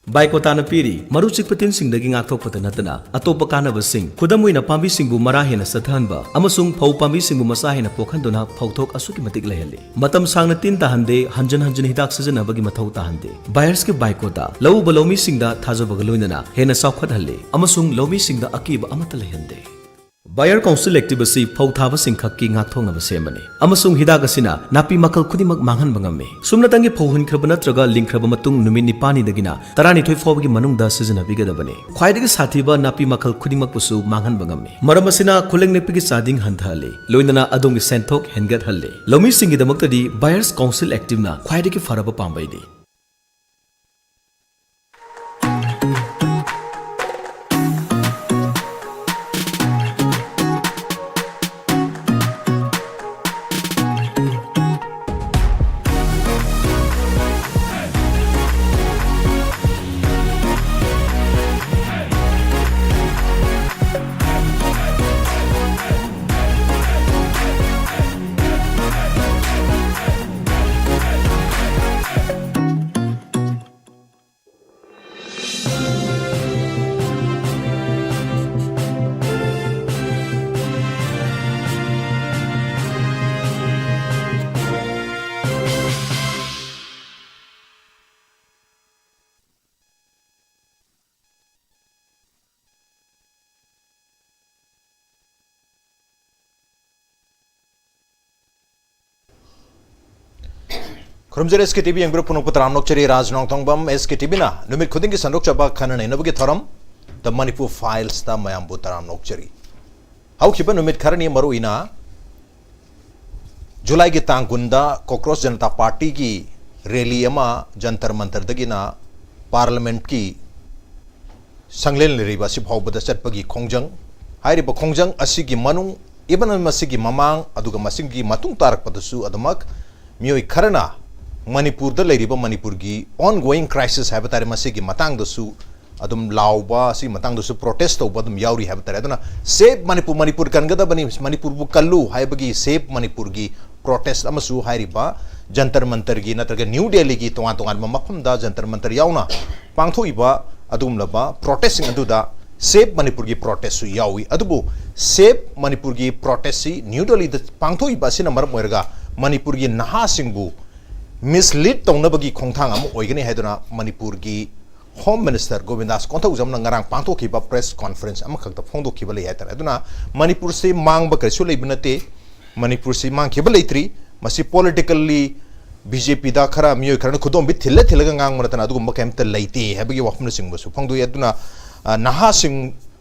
बाइकोटाना पीरी मरुचिक पतिन सिंगदगी ngaktokpata natana atopa kanaba sing खुदमुइना पांबी सिंगबु मरा हेना सथहनबा अमसुंग फौ पांबी सिंगबु मसा हेना पोखनदुना फौथोक असुकी मतिक लहले मतम सांगना तीन ताहंदे हंजन हंजन हिदाक सजनबगी मथौ ताहंदे बायर्स के बाइकोटा लौ बलौमी सिंगदा थाजबग लोइनना हेना साउखत हल्ले अमसुंग लौमी सिंगदा अकीब अमत लहंदे बायर काउंसिल एक्टिविटी फौथाब सिंखकी ngakthoंगब सेमने अमसुंग हिदाक असिना नापी मकल खुदिमक मांगन बंगमे सुमनतंगी फौहनख्रब नत्रगा लिंख्रब मतुंग नुमित निपानी दगिना 12 फौबगी मनुंगदा सिजनबिगदबने ख्वाइदगी साथीबा नापी मकल खुदिमक पुसु मांगन बंगमे मरम असिना खुलेंग नेपिगी सादिंग हंथहले लोइनना अदोंगी सेंथोक हेनगत हल्ले लौमी सिंगी दमक्तदी बायर्स काउंसिल एक्टिवना ख्वाइदगी फरब पांबैदि खुरमजर SKTV यंग्रो पुनः पुत्राम नोक्चरी राज नोंगथोंबम SKTV ना नुमित खुदिंग की संरोक चबा खनन नबुगी थरम द मणिपुर फाइल्स ता मयाम पुत्राम नोक्चरी हाउ खिबा नुमित खरनी मरुइना जुलाई की तांगुंदा कॉकरोच जनता पार्टी की रैली अमा जंतर मंतर दगिना पार्लियामेंट की संगलेन लेरिबा सि फावबदा चटपगी खोंजंग हाइरिबा खोंजंग असिगी मनुंग इबन मसिगी ममांग अदुगा मसिंगी मतुंग तारकपदसु अदमक मियोय खरना मणिपुर द लेरिबा मणिपुर की ऑनगोइंग क्राइसिस है बतारे मसिगी मतंगदसु अदुम लाउबा सि मतंगदसु प्रोटेस्ट तौबा अदुम याउरी है बतारे अदुना सेव मणिपुर मणिपुर कनगदा बनी मणिपुर बु कल्लू हाइबगी सेव मणिपुर की प्रोटेस्ट अमसु हाइरिबा जंतर मंतर की नत्रगा न्यू दिल्ली की तोंगा तोंगा मफमदा जंतर मंतर याउना पांगथोइबा अदुम लबा प्रोटेस्टिंग अदुदा सेव मणिपुर की प्रोटेस्ट याउई अदुबु सेव मणिपुर की प्रोटेस्ट सि न्यू दिल्ली द पांगथोइबा सिना मरम ओइरगा मणिपुर की नहा सिंगबु मिसलीड तौनबगी खोंथांग अम ओइगनी हैदुना मणिपुर की होम मिनिस्टर गोविंदास कोंथौजम नंगरांग पांथोखिबा प्रेस कॉन्फ्रेंस अम खक्त फोंदोखिबा लै हैतर अदुना मणिपुर से मांगबा करेसु लैबनते मणिपुर से मांगखिबा लैत्री मसी पॉलिटिकली बीजेपी दा खरा मियोय खरन खुदोम बि थिल्ले थिल्लगा ngang मनतना अदुगुम केमत लैते हैबगी वफम सिंगबसु फोंदोय अदुना नहा सिंग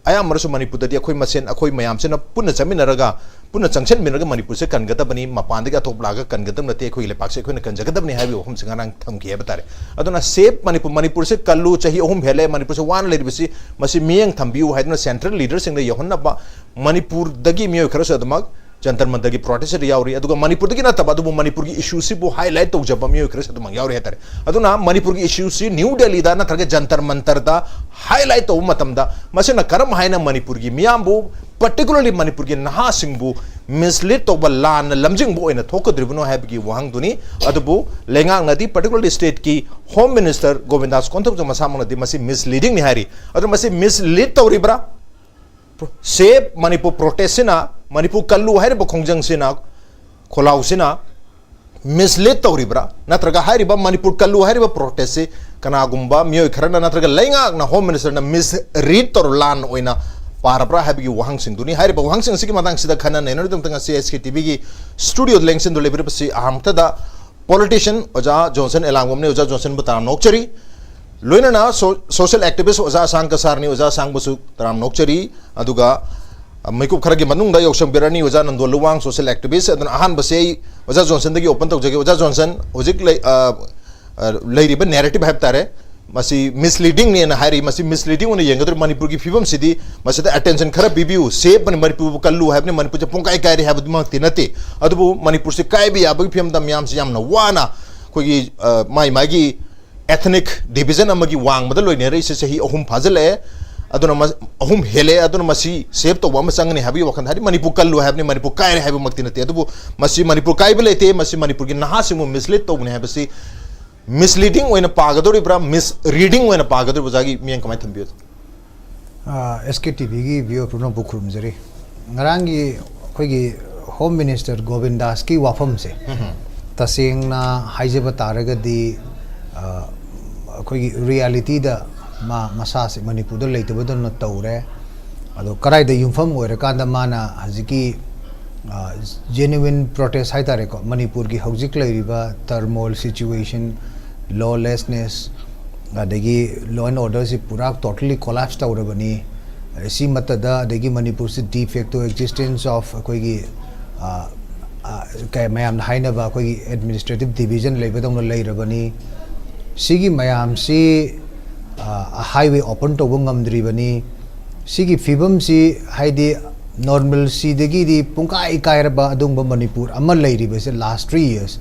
अयामरसु मणिपुर दि अखोय मसेन अखोय मयामसेन पुन चमिनरगा पुन चंगसन मिनरगा मणिपुर से कनगदबनी मपानदगा अतोपलागा कनगदम नते अखोय लेपाक से अखोयना कनजगदबनी हाबि वफम सिंगारांग थमखि हैबतारे अदुना सेव मणिपुर से कल्लू चाही अहुम हेले मणिपुर से वान लेरिबसि मसि मियंग थंबिउ हाइदना सेंट्रल लीडर सिंग यहोन्नबा मणिपुर दगी मियोय खरसु अदमक जंतर मंतर की प्रोटेस्ट यावरी अदुगा मणिपुर की नतबा अदुबु मणिपुर की इश्यू सिबु हाईलाइट तौजबा मियोय खरस अदुमक यावरी हेतारे अदुना मणिपुर की इश्यू सि न्यू दिल्ली दा नत्रगे जंतर मंतर दा हाईलाइट तौ मतमदा मसेना करम हाइना मणिपुर की मियामबु पर्टिकुलरली मणिपुर की नहा सिंगबु मिसलीड तौबा लान लमजिंगबु ओइना थोकद्रिबनो हाइबगी वहांगदुनी अदुबु लेंगांग नदी पर्टिकुलरली स्टेट की होम मिनिस्टर गोविंदास कोंथौजम मसामनदी मसि मिसलीडिंग नि हारी अदु मसि मिसलीड तौरिब्रा सेव मणिपुर प्रोटेस्ट सिना मणिपुर कल्लू है खोंजंग सिना खोलाउ सिना मिसलीड तौरिब्रा नत्रगा हाइरिबा मणिपुर कल्लू है प्रोटेस्ट से कनागुंबा मियोय खरना नत्रगा लेंगांगना होम मिनिस्टर ना मिसरीड तौर लान ओइना पारब्रा हाइबगी वहांग सिंदुनी हाइरिबा वहांग सिंग सिगी मतांग सिदा खना नेनरदम तंगा SKTV की स्टूडियो लेंगसिन दो लेबरपसि अहमतदा पॉलिटिशियन ओजा जॉनसन एलांगबम ने ओजा जॉनसन बताम नोकचरी लोइनना सोशल एक्टिविस्ट ओजा आशांग कसार ने ओजा आशांग बसु तराम नोकचरी अदुगा मैकुब खरगी मनुंगदा योक्सम बिरानी ओजा नंदो लुवांग सोशल एक्टिविस्ट अदन अहान बसे ओजा जॉनसन दगी ओपन तौजगे ओजा जॉनसन होजिक लैरिबा नैरेटिव हैब तारे मसी मिसलीडिंग ने हाइरी मसी मिसलीडिंग ने यंगदर मणिपुर की फिबम सिदी मसदा अटेंशन खरा बिबिउ सेब मणिपुर कल्लू हैबने मणिपुर पुंकाय कायरे हैबदमा तिनते अदबु मणिपुर से कायबि याबगी फियम दम याम से यामना वाना कोगी माई मागी एथनिक डिवीजन अमगी वांग बदल लोइने रे से सही अहुम फाजले अदुना अहुम हेले अदुना मसी सेब तो वम संगने हाबी वखन हारी मणिपुर कल्लू हैबने मणिपुर कायरे हैब मक्ति नते अदबु मसी मणिपुर कायबे लेते मसी मणिपुर की नहा सिमु मिसलीड तो ने हैबसी misleading oina pagadori bra misreading oina pagadori bajagi miyan kamai thambiyo SKTV gi view program bukrum jari ngarangi khoigi home minister Govindas ki wafam se tasengna haijeba taragadi khoigi reality da masa se Manipur da leitaba don taure ado karai da yumfam oira kanda mana haziki genuine protest haitare ko Manipur gi hojik leiriba turmoil situation lawlessness adagi law and order si pura totally collapsed aurabani si matada adagi Manipur si de facto existence of koigi kay mayam haina ba koigi administrative division leibadong leirabani sigi mayam si highway open to ngamdribani sigi fibam si haidi normal si degi di pungkai kairaba adungba Manipur amal leiriba se last 3 years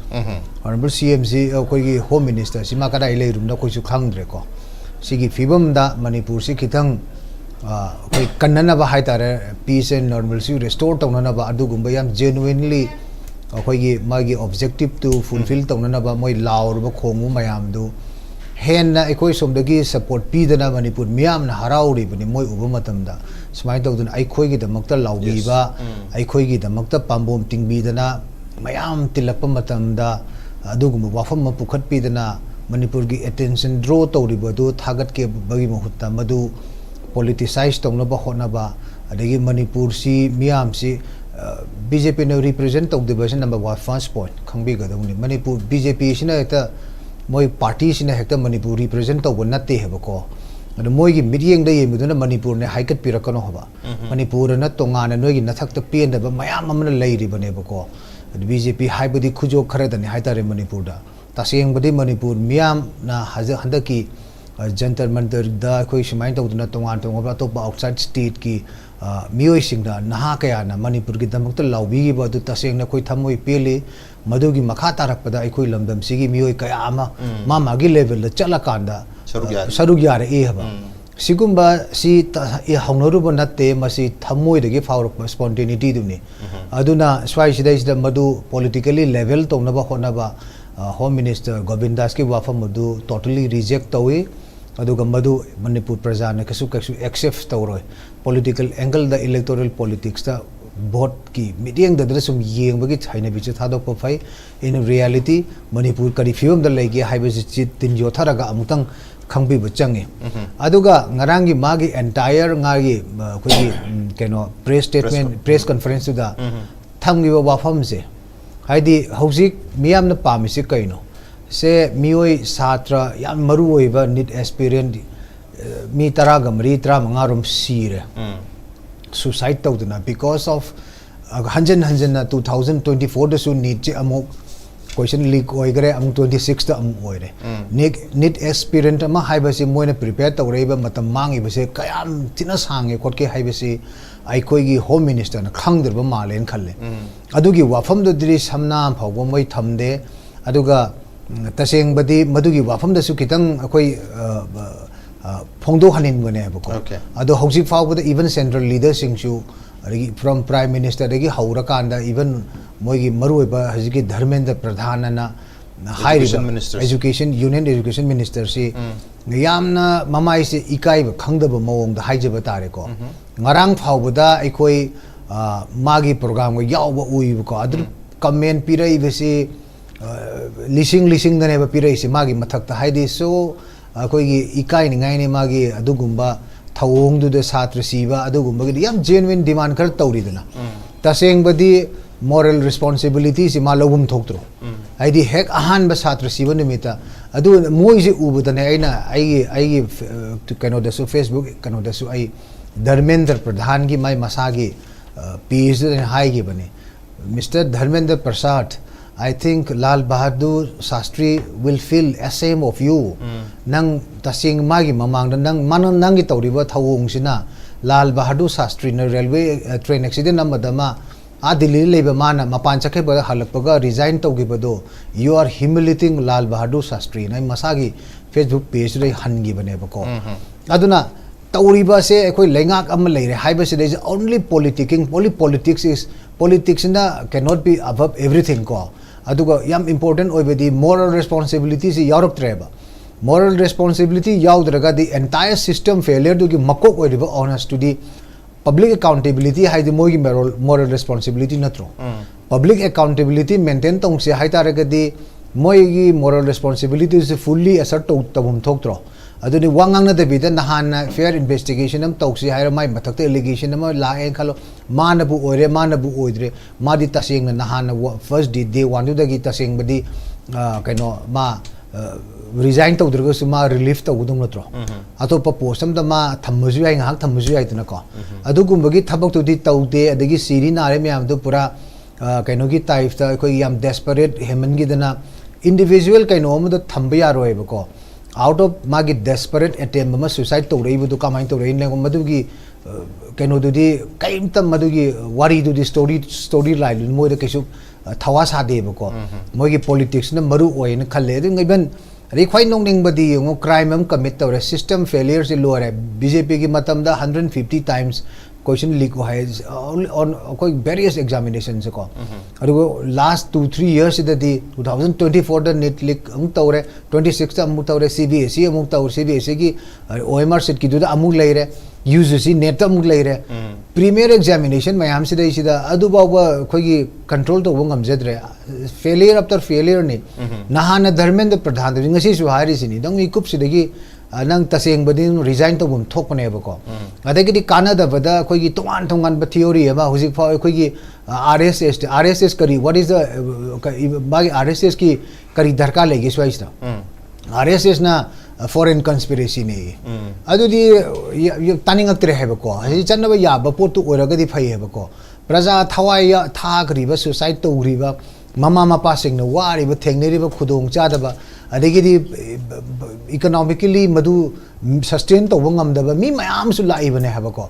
honorable CMC koigi home minister si makada leirum da koisu khangdre ko sigi fibam da Manipur si khitang koi kannana ba haitare peace and normalcy restore tawnana ba adugumba yam genuinely koigi magi objective to fulfill tawnana ba moi laur ba khongu mayam du henna ekoi somdagi support pidana Manipur miyam na harauri bani moi uba matamda smai tawdun aikoi gi damakta lawbi ba aikoi gi damakta pambom tingbi dana mayam tilakpa matamda adugumba wafam ma pukhat pidana Manipur gi attention draw tawriba du thagat ke bagi mahutta madu politicize tawna ba hona ba adagi Manipur si miyam si BJP no represent tawdiba sin number 1 first point khangbi gadawni Manipur BJP sina eta moi party sina hekta Manipur represent tawba natte hebako ado moi gi midyeng da yemuduna Manipur ne haikat pirakano hoba Manipur na tongana noi gi nathakta pen da mayam amna leiri bane bako BJP haibadi khujo khare da ne haitare Manipur da taseng badi Manipur miyam na handaki jantar mantar da koi shmain tawduna tongan tonga to outside state ki mioi singda naha kaya na Manipur gi damakta lawbi gi ba du taseng na koi thamoi pele madugi makha tarakpada aikoi lamdam sigi mioi kaya ama magi level da chala kanda sarugyare e haba sigumba si haunaru ba natte masi thamoi dagi fauruk spontaneity duni aduna swai sidai sida madu politically level tongna ba hona ba home minister Govindas ki wafam madu totally reject tawi aduga madu Manipur prajana kasu accept tawroi political angle da electoral politics da vote ki meeting da drasum yeng bagi chaina bichu thadok pa phai in reality Manipur kari fium da legi haiba chi tin jo tharaga amutang khangbi bu changi aduga ngarangi magi entire ngagi khoi keno press statement press conference da thamgi ba wafam se haidi hojik miyam na pami se kaino se mioi satra yam maru oiba need aspirant mi taraga mari tra mangarum sire suicide tawduna because of hanjan na 2024 da su need che amok question leak oigre am 26 da am oire need aspirant ma haiba se moina prepare tawreiba matam mangi base kayam tina sange khotke haiba se ai koi gi home minister na khangderba malen khalle adugi wafam do dri samna phawbo moi thamde aduga taseng badi madugi wafam da su kitang akoi phongdo hanin gane bako ado hojik fawbada even central leaders singchu from prime minister dagi haura kanda even moigi maruiba hajiki dharmendra pradhan na education union education minister si yamna mamai se ikai ba khangdaba mawong da haijeba tare ko ngarang fawbada aikoi magi program go yawba uiba ko adru comment pirai bese lising dane ba pirai se magi mathakta haidi so akoigi ikai ni ngai ni magi adugumba thawong du de satra siba adugumba gi yam genuine demand kar tawri dana taseng badi moral responsibility si ma logum thoktro aidi hek ahan ba satra siba nimita adu moi je ubu dane aina ai kano da su Facebook kano da su ai Dharmendra Pradhan gi mai masagi page de hai gi bane Mr. Dharmendra Prasad I think Lal Bahadur Shastri will feel ashamed of you nang tasing magi mamang nang manon nangi tawriba thawong sina Lal Bahadur Shastri na railway train accident namadama a Delhi leba mana mapan chakhe ba halakpaga resign tawgibado you are humiliating Lal Bahadur Shastri nai masagi Facebook page re hangi bane bako aduna tawriba se ekoi lengak am leire haiba se is only politicking politics is politics na cannot be above everything ko aduga yam important oibedi moral responsibility si yauraptreba moral responsibility yaudraga the entire system failure dugi makok oidiba honest to the public accountability hai the mogi moral responsibility natro public accountability maintain tong se hai taraga di moigi moral responsibility is fully assert to tabum thoktro aduni wangang na debida nahan fair investigation am tausi haira mai mathakte allegation am la en khalo manabu oidre madi taseng na nahan first day one du dagi taseng badi kaino ma resign to durga suma relief to gudum natro atopa post am da ma thammuju ai ngak thammuju ai tuna ko adugumbagi thabak to di taude adagi siri na re myam do pura kaino gi type ta koi yam desperate heman gi dana individual kaino am da thambya roi bako out of magi desperate attempt ma suicide to rei bu kamai to rei ne madu gi kaino du di kaim tam madu gi wari du di story line mo de kesu thawa sa de bako mo gi politics na maru oi na khalle de ngiban require nongning badi yung crime am commit to system failure si lore BJP ki matam da 150 times question leak hai on various examinations ko adugo last 2-3 years da di 2024 da net leak am tawre 26 ta am tawre CBSE am tawre CBSE ki OMR set ki da amuk lai re UGC net amuk lai re premier examination mayam se dai sida adu bawa khoi gi control to ngam jedre failure after failure ni nahana dharmendra pradhan de ngasi su hari sini dang ikup sidagi nang taseng badin resign to bum thok pane ba ko adagi di kana da bada khoi gi tongan ba theory ba hujik fa khoi gi RSS kari what is the bagi RSS ki kari dharka legi swaista RSS na foreign conspiracy ne adu di taning aktre hai ba ko hi channa ba ya ba potu oraga di phai hai ba ko praja thawai ya tha gri ba suicide to gri ba mama mapa sing na wari ba thengni ri ba khudong cha da ba adegi di economically madu sustain to ngam da ba mi mayam su lai ba ne ha ba ko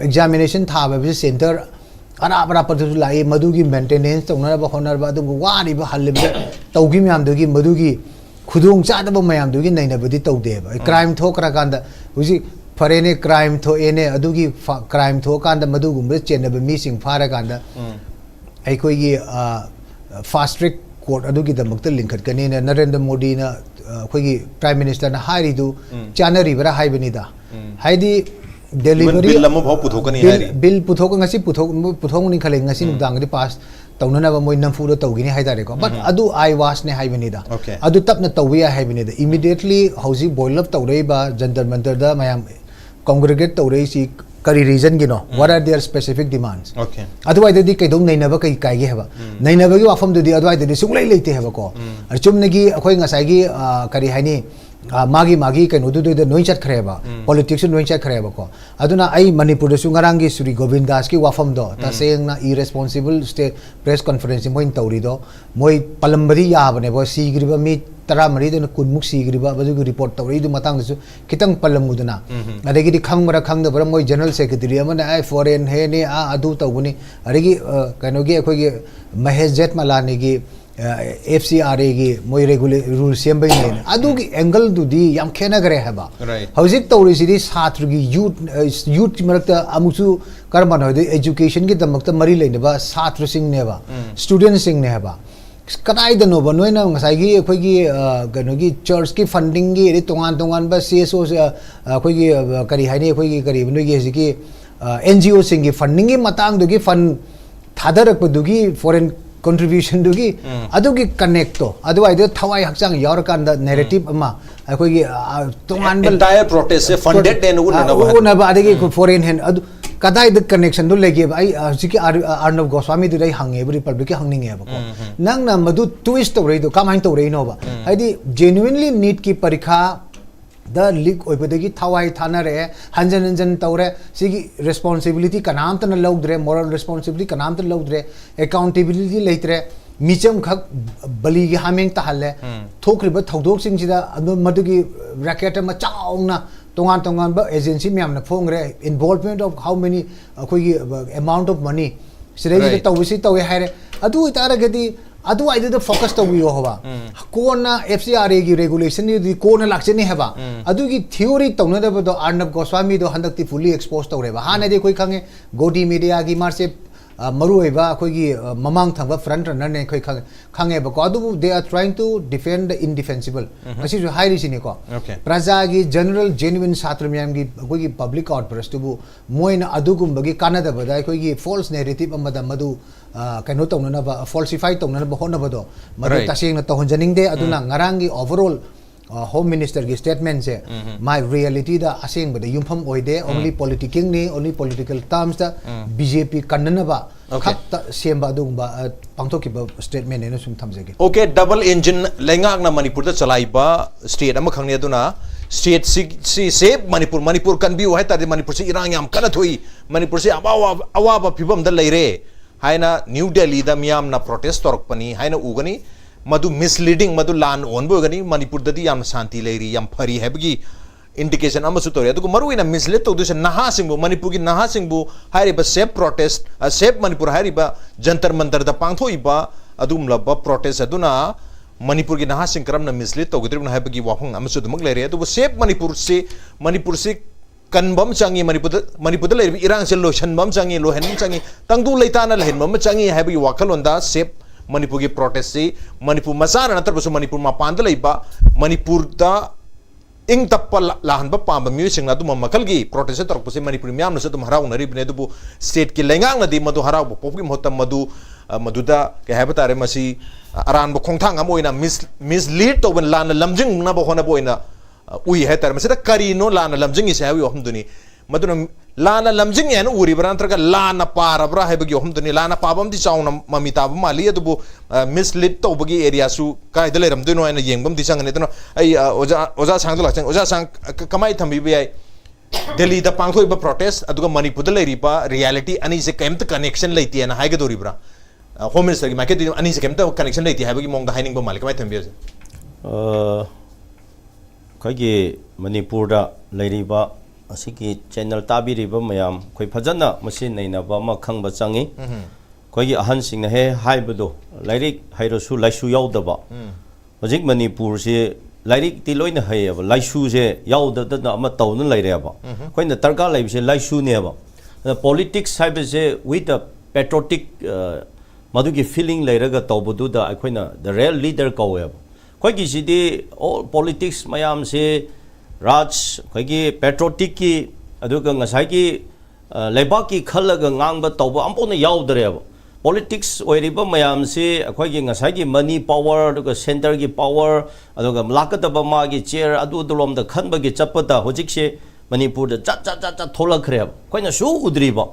examination tha ba center ara pa tu lai madu gi maintenance to na ba honor ba du wari ba hal ba to gi myam du gi madu gi khudong cha da ba mayam du gi nei na ba di to de ba crime thokra kan da uji farene crime tho ene adu gi crime tho kan da madu gum chen ba mi sing phara kan da ai koi gi fast track court adu gi damak ta link khat kani na Narendra Modi na khoi gi prime minister na hairi du chanari bara hai bani da haidi delivery bill lam bhau puthokani hairi bill puthok ngasi puthong ni khale ngasi nudang di pass tauna na ba moi namfu do tawgi ni haidare ko but adu I was ne hai bani da adu tap na tawiya hai bani da immediately hausi boil up tawrei ba jantar mantar da mayam congregate tawrei si kari reason gi no what are their specific demands otherwise di kai dong nei na ba kai kai ge haba nei na ba gi wafam du di otherwise di sunglai leite haba ko ar chum ne gi akhoi ngasai gi kari haini magi kai no du du noi chat khre ba politics noi chat khre ba ko aduna ai Manipur da sungarang gi Sri Govind Das ki wafam do ta saying na irresponsible state press conference moi tauri do moi palambari ya bane bo si gri ba mi tara mari de kunmuk si gri ba baju report tauri du matang su kitang palamuduna adegi di khangmara khang da moi general secretary amana ai foreign he ne adu tawuni arigi kano gi akhoi gi Mahesh Jetmalani gi FCRA gi moi regular rule sembai ne adu gi angle du di yam khena gare haba hojik tawri sidi satru gi youth marakta amusu karman hoide education gi damakta mari leine ba satru sing ne ba students sing ne ba kadai da no ba noina ngasai gi akhoi gi kano gi church ki funding gi ri tongan ba CSO akhoi gi kari haini akhoi gi kari noi gi hiji NGO sing gi funding gi matang du gi fund thadarak pa du gi foreign contribution dugi adugi connect to otherwise the thawai hakchang yaur kan the narrative ama akoi gi tongan entire protest se funded den na ba adegi foreign hand adu kadai the connection do legi ai siki Arnav Goswami du dai hange republic ki hangning e ba ko nang na madu twist to rei do kamain to rei no ba aidi genuinely need ki parikha the leak oibadagi thawai thana re hanjan tawre sigi responsibility kanam tan logdre moral responsibility kanam tan logdre accountability leitre micham khak bali gi hameng ta halle thokriba thodok sing sida madugi racket ma chaungna tongan ba agency myam na phong re involvement of how many khoi gi amount of money sidai tawisi tawi haire adu itara gadi adu ai the focus to we hoba kona FCRA gi regulation ni kona lakcheni heba adu gi theory tawna da do Arnav Goswami do handakti fully exposed to reba hana de koi khange godi media gi mar se maruiba akhoi mamang thangba front runner ne khoi khange ba ko adu they are trying to defend the indefensible asi jo high risini ko praja gi general genuine satra myam gi akhoi public outburst bu moina adugum bagi kanada ba dai khoi false narrative amada madu kaino tongna ba falsify tongna ba hona ba do madu tasing na to honjaning de aduna ngarangi overall Home Minister ki statement se my reality da asing bada yumpham oide only politicking ni only political terms da BJP kannana ba khatta semba dung ba pangthoki ba statement ne sum thamjage okay double engine lengak na Manipur da chalai ba state ama khangni aduna state si save Manipur kan bi hai ta Manipur si irang yam kana thui Manipur si awa ba phibam da leire haina New Delhi da miyam na protest tork pani haina ugani madu misleading madu lan on bo gani Manipur dadi yam shanti leiri yam phari hebgi indication amasu tori adu maru ina mislead to dus naha singbu Manipur gi naha singbu hari ba safe protest safe Manipur hari ba jantar mantar da pangthoi ba adum labba protest aduna Manipur gi naha sing karam na mislead to gidri na hebgi wahung amasu dumag leire adu safe Manipur se kanbam changi Manipur da leiri irang se lotion bam changi lohen changi tangdu leitana lehen bam changi hebgi wakalonda safe Manipur ki protest si Manipur masana natar basu Manipur mapanda laiba Manipur da ing tappa lahan ba pamba music na dum makal gi protest tar pusi Manipur myam na sadum harau nari bne du state ki lengang na di madu harau pop ki motam madu da ke habata re masi aran bo khongthang amoina mislead to ben lan lamjing na bo hona boina ui hetar masi da karino lan lamjing is hawi hom duni maduna lana lamjing yan uri brantraga lana para bra hebagi hom duni lana pabam di chauna mamita ba mali adubu mislead to bagi area su kai dele ram duno ena yengbam di sang ne duno ai oja sang do lachang oja sang kamai thambi bi ai Delhi da pangthoi ba protest aduga Manipur da leri ba reality ani se kemt connection leiti na haiga dori bra home minister gi market ani se kemt connection leiti habagi mong da haining ba mali kamai thambi kai gi Manipur da leri ba asiki channel tabiri ba mayam khoi phajana machine nei na ba ma khang ba changi khoi gi ahan sing na he haibado lairik hairosu laisu yauda ba hojik Manipur se lairik ti loina hai ba laisu se yauda da na ma taw na laire ba khoi na tarka lai se laisu ne ba politics haibe se with a patriotic madu gi feeling lairaga tawbudu da khoi na the real leader ko ya khoi gi si di all politics mayam se Raj kagi patriotic ki aduga ngasai ki lebak ki khalaga ngang ba tawba ampona yaudare ba politics oiriba mayam se akhoi gi ngasai ki money power aduga center ki power aduga lakata ba ma gi chair adu dolom da khan ba gi chapata hojik se Manipur da cha thola khre ba koina su udri ba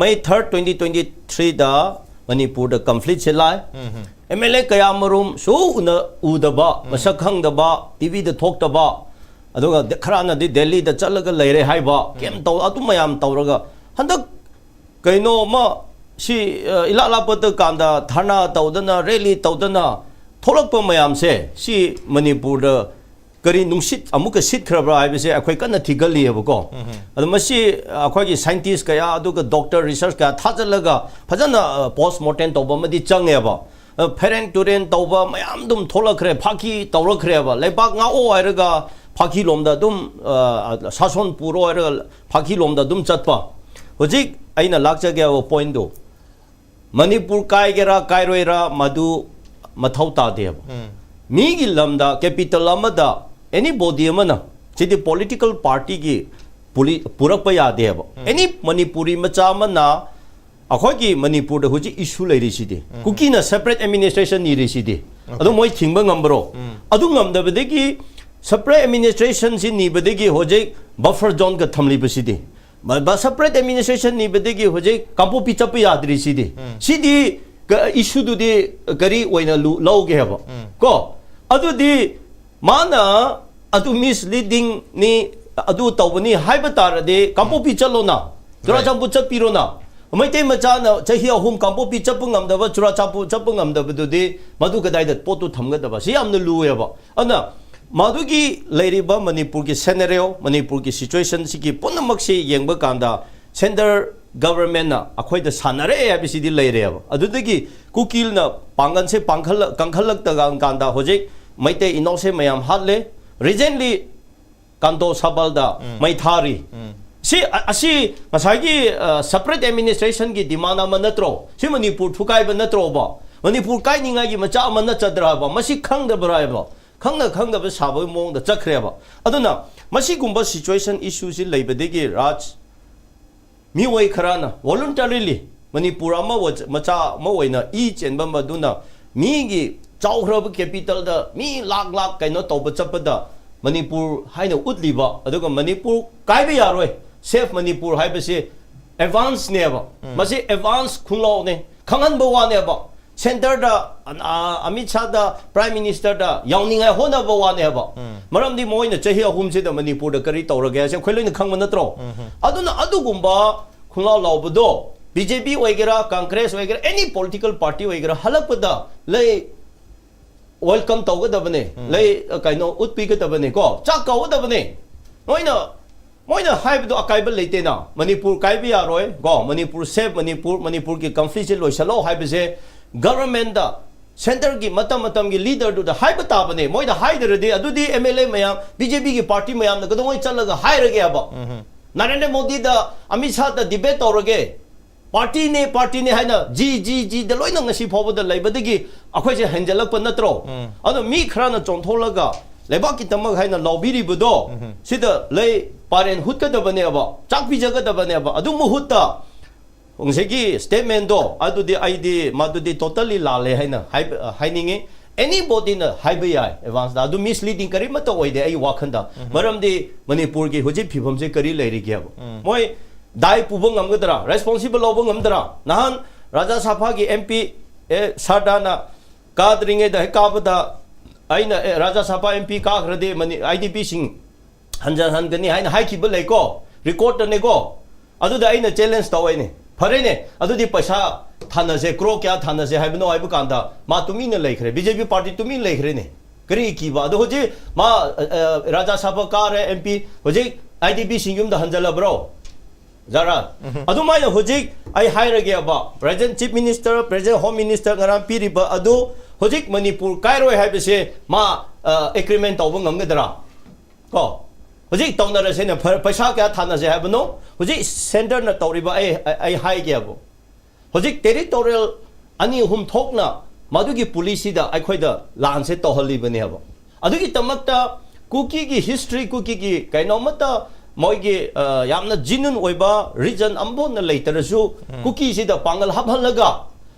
May 3rd 2023 da Manipur da conflict se lai MLA kaya marum su una udaba masak khang da ba TV da thok da ba aduga kharana di Delhi da chalaga leire haiba kem taw atu mayam tawraga handak kaino ma si ilala pata kanda thana tawdana rally tawdana tholakpa mayam se si Manipur da kari nungsit amuka sit khrabra haibase akhoi kana thigali hebako adu masi akhoi gi scientist kaya aduga doctor research ka thajalaga phajana post mortem tawba madi changeba parent to tawba mayam dum tholakhre phaki tawrakhre ba lebak nga o airaga Phaki lomda dum sason puro era phaki lomda dum chatpa hojik aina lakcha ge o point do Manipur kai gera kairoira madu mathau ta de mi gi lamda capital amada anybody amana chidi political party gi purakpa ya de any Manipuri macha mana akhoi gi Manipur da hoji issue lai ri sidi kuki na separate administration ni ri sidi adu moi thingba ngambro adu ngamda bedegi separate administration si ni bedegi hojek buffer zone ka thamli basidi ba separate administration ni bedegi hojek kampo pichap yadri sidi sidi issue du de gari oina law ge haba ko adu di mana adu misleading ni adu tawni haibatar de kampo pichalo na jura champu chapiro na mai te macha na chahi ahum kampo pichap ngam da ba jura champu chap ngam da du de madu kadai da potu thamga da ba si amna lu ya ba ana Madugi Leriba Manipur ki scenario, Manipur ki situation siki punamakshi yengba kanda center government na akhoi da sanare abcd leire adudagi kukil na pangan se kangkhalak ta kanda hojek maite inose mayam hatle recently kanto sabal da mai thari si masagi separate administration ki demand ama natro si Manipur thukai ba natro ba Manipur kai ninga gi macha ama na chadra ba masi khang da bra ba khang da ba sa ba mong da chakre ba aduna masi gumba situation issue si leiba de gi raj mi wai kharana voluntarily Manipur ama macha ma waina e chen ba ma duna mi gi chawhra capital da mi lak kaino to ba chap da Manipur haina utli ba aduga Manipur kai ba yaroi safe Manipur hai ba se advance ne ba masi advance khunglo ne khangan ba wa ne ba center da Amit Shah da prime minister da yawninga hona ba wa ne ba maram di moina chahi ahum se da Manipur da kari tawra ga se khoi khang man natro aduna adugumba khunglo lawbdo BJP वगैरह कांग्रेस वगैरह any political party वगैरह हलकपदा ले welcome तौगदबने ले काइनो उत्पीगदबने को चाक कौगदबने Moina हाइबदो अकाइबल लेतेना Manipur काइबि यारोय गो Manipur safe Manipur की conflict लोइसलो हाइबसे government दा centre की मतम की लीडर दु दा हाइब ताबने मोइदा हाइदरदे अदुदी MLA मयाम BJP की पार्टी मयाम गदोय चलगा हाइरगे अब नरेंद्र मोदी दा अमित शाह दा डिबेट तौरगे पार्टी ने है ना जी the लोइना ngasi phobda leibadagi akhoi je hanjalak pa natro ado mi khara na chontholaga lebak ki tamak haina lobiri budo sida lei parent hut ka da bane aba chak pi jaga da bane aba adu muhutta ongse statement do adu di id madu di totally la le haina haininge anybody na haibaya advance da adu misleading kari mata oide ai wakhanda maram di Manipur ki hoji phibam je kari leiri ge moi dai pubang amgadra responsible obang amdra nahan raja sapha ki MP sadana kadringe da kabada aina raja sapha MP ka grade mani IDP sing hanjan gani haina hai kibal leko record ne go adu da aina challenge tawai ne phare ne adu di paisa thana se kro kya thana se haibno haibu kanda ma tumi ne laikre BJP party tumi laikre ne kari ki ba adu hoji ma raja sapha ka re MP hoji IDP sing yum da hanjala bro Zara, adu mai hojik ai hairage aba President Chief Minister President Home Minister ngaram piriba adu hojik Manipur kairoi haibese ma agreement tawbang ngamgadra ko hojik tawnara se na paisa kya thana se haibno hojik center na tawriba ai haige abo hojik territorial ani hum thokna madugi police da ai khoida lan se tohali bane abo adugi tamakta cookie ki history cookie ki kaino mata मोइगे यामना जिनुन ओइबा reason अम्बोन लेतरसु कुकी सिदा पांगल हबहलगा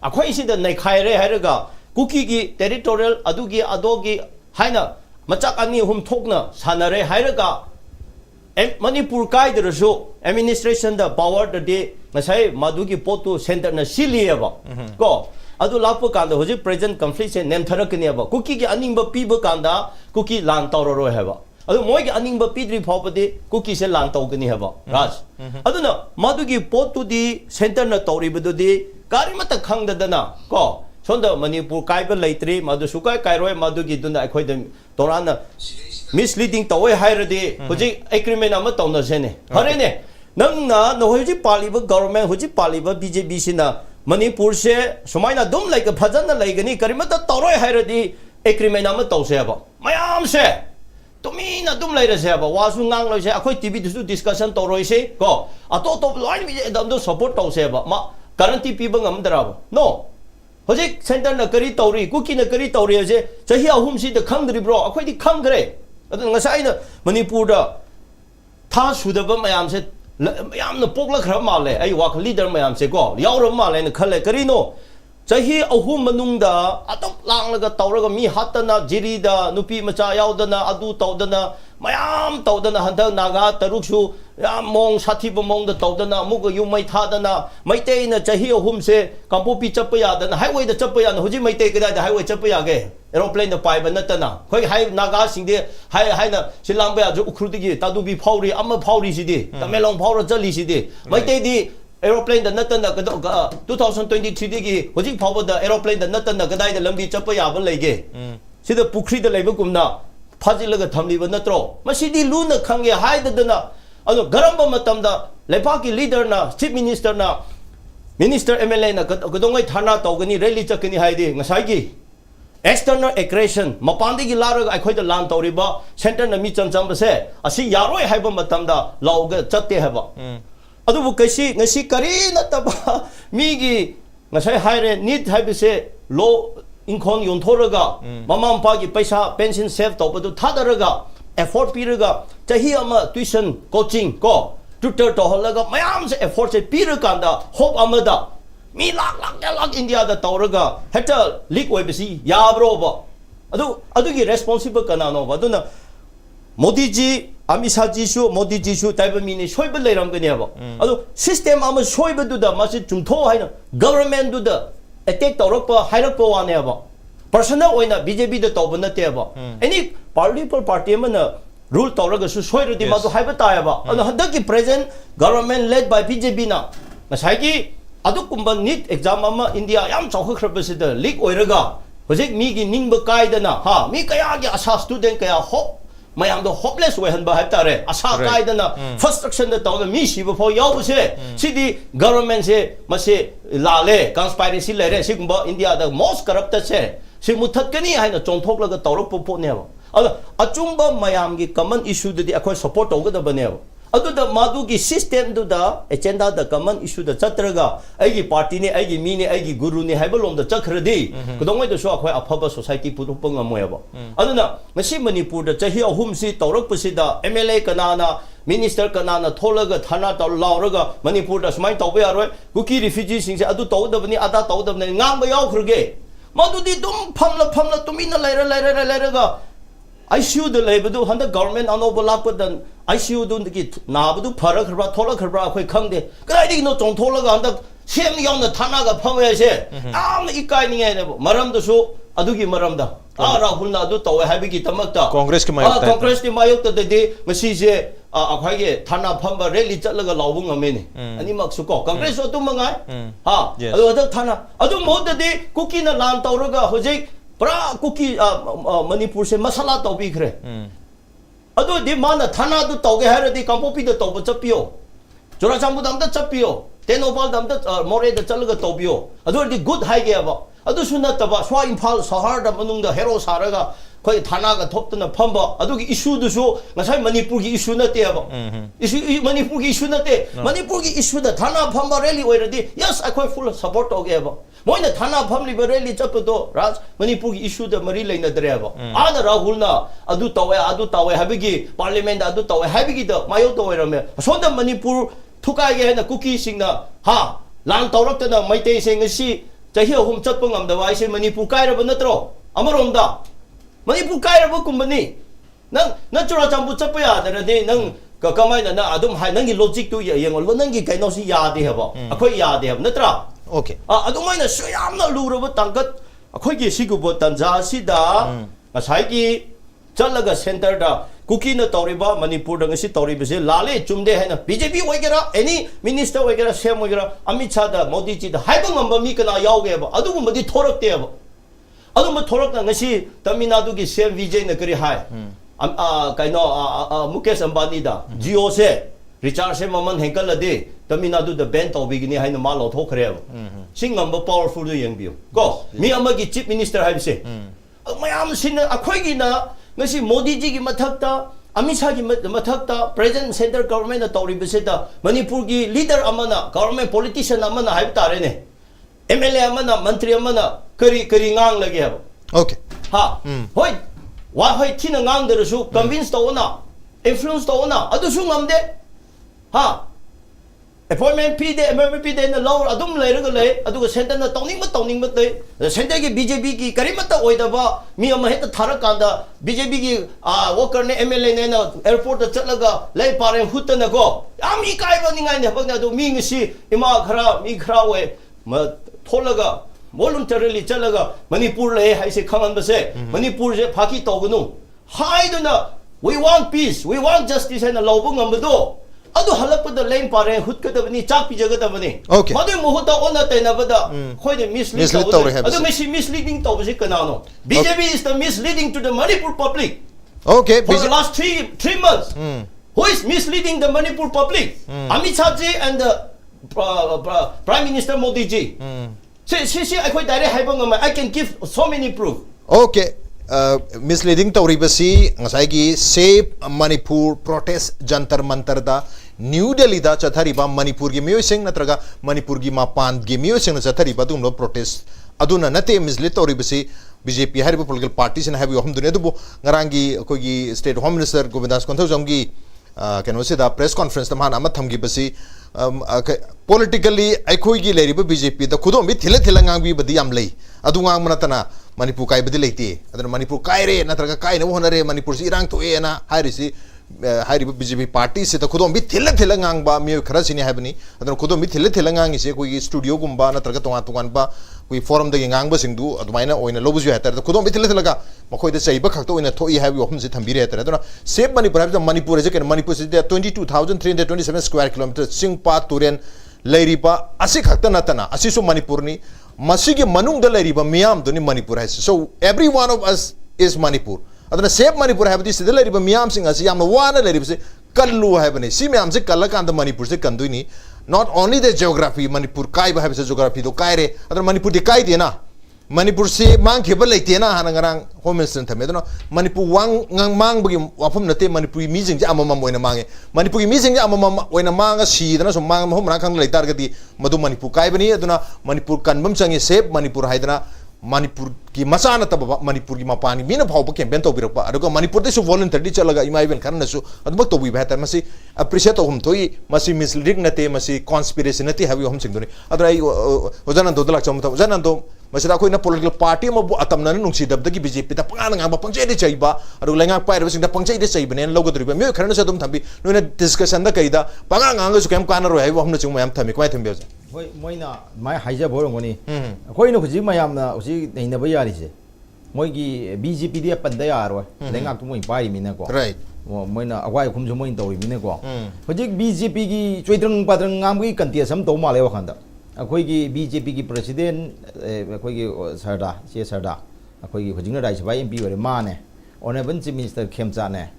अखोइ सिदा नैखाइरे हाइरगा cookie की टेरिटोरियल अदोगी हाइना मचाक अनि हुम थोकना सानरे हाइरगा मणिपुर काइदरसु एडमिनिस्ट्रेशन द पावर द डे नसाइ मादुगी पोतु सेंटर न सिलियबा को अदु लाप कांदा होजि प्रेजेंट कॉन्फ्लिक्ट से नेमथरकनियबा कुकी की अनिंग पीब कांदा cookie lawn तौररो हैबा adu moi gi aning ba pidri phopade cookie se lan tau gani haba raj aduna madugi potu di center na tori bedu di kari mata khang da dana ko sonda Manipur kai ba leitri madu sukai kai roi madugi duna akhoi da torana misleading tawai hairade hoji agreement ama tawna sene hare ne nang na no hoji pali ba government hoji pali ba BJP sina Manipur se sumaina dum like phajana laigani kari mata toroi hairade agreement ama tawse haba mayam se Tumi na dum lai rase ba wasu ngang loi se akhoi TV du discussion to roi se ko ato to line bi dam do support to se ba ma guarantee pi bang am dara ba no hoje center na kari tori kuki na kari tori je chahi ahum si de khang dri bro akhoi di khang gre adu ngasai na Manipur da tha su da ba mayam se mayam na pokla khra ma le ai wa leader mayam se ko yaw ro ma le na khale kari no Jahi ahum manungda atop langlaga tawraga mi hatana jirida nupi macha yaudana adu tawdana mayam tawdana handa naga taruksu mong sathi bomong da tawdana muga yumai thadana maite na jahi ahum se kampopi chapya dana highway da chapya na hoji maite kada da highway chapya ge aeroplane da pai banatana khoi hai naga singde hai na silangba ju ukhrudigi tadubi phauri amma phauri sidi tamelong phaura chali sidi maite di aeroplane da natana 2023 digi hojik phawba da aeroplane da natana kadai da lambi chappa ya ban leige sida pukri da leiba kumna phajilaga thamli ba natro masidi lu na khange hai da na ado garamba matam da lepa ki leader na chief minister na minister MLA na kadongai thana tawgani rally chakani hai di ngasai gi external aggression mapandagi laraga akhoi da lan tawriba center na mi cham base asi yaroi haiba matamda lauga chatte haba adubu kaisi ngasi kari na taba mi gi ngasai haire need haibise low income yonthораga mamam pa gi paisa pension save tawbadu thadaraga effort piraga chahi ama tuition coaching ko tutor to holaga mayam se effort se piraga da hope amada mi lak India da tawraga heta leak websi yabro ba adu gi responsible kana no ba duna Modi ji Amisa ji shu Modi ji shu taiba mi ni shoiba leiram gani ba adu system ama shoiba du da ma se chumtho haina government du da attack tawrak pa hairak pa wa ne ba personal oina BJP da tawba na te ba any party mana rule tawraga su shoira di ma du haiba ta ba adu hadak ki present government led by BJP na ngasai gi adu kumba NEET exam ama India yam chawkhrabbasida leak oiraga hojik mi gi ningba kaidana ha mi kaya gi asa student kaya hope mayam do hopeless we han ba hatare asa kaidana first section da tawna mi shiba pho yawse sidi government se mase lale conspiracy lere sigumba India da most corrupt se si muthat kani haina chongthoklaga tawrak po ne ba ala achumba mayam gi common issue di akhoi support tawga da bane ba aduda madugi system duda agenda da common issue da chatraga aigi party ne aigi mi ne aigi guru ne haibalom da chakhradi kodongoi da so akhoi afaba society pudupang amoyaba aduna ngasi Manipur da chahi ahum si tawrak pasida MLA kanana minister kanana tholaga thana taw lauraga Manipur da smai tawbe aroi kuki refugee sing se adu tawdabni ada tawdabni ngangba yaukhrge madudi dum phamla tumina laira ga ICU the labor handa government anoba lakpadan ICU do ki nabdu pharak khra thola khra akhoi khangde kai no chong thola ga handa sem yong na thana ga phamwe se am ikai ni ne maram do so adugi maram da rahul na adu taw habi ki tamakta Congress ki mayok Congress ki mayok ta de masi je akhoi ge thana phamba rally chatlaga lawbung amene ani mak su ko Congress so tum mangai ha adu adak thana adu mod de kuki na lan tawraga hojik pra kuki Manipur se masala tawbi khre adu di mana thana du tawge haradi kampopi da tawba chapio jora chambu dam da chapio tenopal dam da more da chalga tawbio adu di good high ge ba adu suna taba swa Imphal sahar da manung da hero saraga koi thana ga thoptana phamba adu gi issue du so ngasai Manipur gi issue na te ba issue Manipur gi issue na te Manipur gi issue da thana phamba rally oiradi yes I full support toge ba moina thana phamli rally chapato raj Manipur gi issue da mari leina dare ba ana rahul na adu tawe habigi parliament adu tawe habigi da mayo to oirame sonda Manipur thukai ge na kuki singna ha lang tawrak ta na maitei sing si chahi hum chatpa ngamda wai se Manipur kaira ba natro amarom Manipur kaira ba kumbani nang chura chambu chappa ya da de nang ka kamai na adum hai nang gi logic tu yengol nang gi kaino si ya de ha ba akhoi ya de ha natra okay adumai na so yamna luraba tangkat akhoi gi sigubo tanja sida ngasai gi chalaga center da kuki na tawriba Manipur da ngasi tawriba se lale chumde hai na BJP oigera any minister oigera sem oigera Amit Shah da Modi ji da haiba ngamba mi kana yauge ba adugum di thorak te ba adum thorak na ngasi Tamil Nadu gi sem Vijay na kari hai kaino Mukesh Ambani da Jio se recharge se maman henkal ade Tamil Nadu da ban tawbigini hai na ma lo thokre ba singamba powerful do yengbiu go mi amagi chief minister hai se mayam sin akhoi gi na ngasi Modi ji gi mathakta Amit Shah gi mathakta present center government na tawri beseta Manipur gi leader amana government politician amana hai tare ne MLA amana mantri amana kari ngang lage ha okay ha hoi wa hoi thina ngang der su convince to na influence to na adu su ngamde ha appointment P de MMP de na lower adum leiraga le aduga center na tawning ma te center gi BJP gi karimata oida ba mi ama heta tharakanda BJP gi worker ne MLA ne na airport da chatlaga lei pare hutta na go am I kai ba ningai ne bagna do mi ngsi ima khara we ma tholaga voluntarily chatlaga Manipur le hai se khangan ba se Manipur je phaki tawgunu haiduna we want peace we want justice and lobung amdo adu halakpada lane pare hutkadabani chak pijagadabani okay madu muhuta ona tainabada khoide mislead adu misleading tawbasi kanano BJP is the misleading to the Manipur public okay for the last 3 months who is misleading the Manipur public Amit Shah ji and the Prime Minister Modi ji see I khoi direct haibang I can give so many proof Okay, misleading tauribasi ngasai Save Manipur protest jantar mantar da New Delhi da chathariba Manipur gi miyosing natraga Manipur gi mapan gi miyosing na chathariba dumlo protest aduna nate mislead tauribasi BJP hariba political parties na habi hom dunia dubo ngarangi ko gi state home minister Govindas Konthawjam gi keno se da press conference da man amat thamgi basi politically aikoi gi leriba BJP da khudom bi thile ngang bi badi am lei adu ngang manatana Manipur kai badi leite adana Manipur kai re natraga kai na honare Manipur si irang to e na hairisi hairiba BJP party se ta khudom bi thile ngang ba mi khara sini habani adana khudom bi thile ngang ise koi studio gumba natraga tongan ba koi forum da ngang ba singdu adumaina oina lobuju hatar da khudom bi thile ga makoi da chaiba khakto oina thoi habi hom se thambire hatar adana Save Manipur habda Manipur je ken Manipur se 22,327 square kilometer singpa turen leiriba asi khakta natana asi so Manipur ni masigi manung da leiriba miyam doni Manipur hai so every one of us is Manipur adana Save Manipur habdi se leiriba miyam sing asi yamna wana leiriba se kallu habani si miyam se kalla kan da Manipur se kanduini not only the geography Manipur kai ba habse geography do kai re adana Manipur de kai de na Manipur se mang kheba leite na hanangarang home minister thame adana Manipur wang ngang mang bagi wafam nate Manipur mi jing ja amama moina mange Manipur mi jing ja amama oina manga si dana so mang hom na khang leitar gati madu Manipur kai bani aduna Manipur kanbam changi Save Manipur haidana Manipur ki masana tababa Manipur ki mapani mina phawba campaign to birakpa aduga Manipur de su volunteer di chalaga ima event karna su adubak to bi better masi appreciate to hum thoi masi misleading nate masi conspiracy nate habi hum singdoni adra ai ojanan do dalak chamta ojanan do masira koi na political party ma bu atamna nungsi dabda ki BJP ta panga nga ba pangchai de chaiba adu lenga pair sing da pangchai de chaiba ne logodri me karna sa dum thambi noina discussion da kaida panga nga su kem kana ro hai hum na chung mayam thami kwai thambi hoi moina mai haija borongoni khoi no khuji mayam na usi neina ba yari se moi gi BJP de panda yaro lenga tu moi pai mina ko right moina awai khum jo moi tori mina ko hoji BJP gi choidrang padrang ngam gi kantia sam to ma le wakhanda akhoi gi BJP gi president akhoi gi sarda che sarda akhoi gi hojing na rai sabai MP wore ma ne honorable chief minister khemcha ne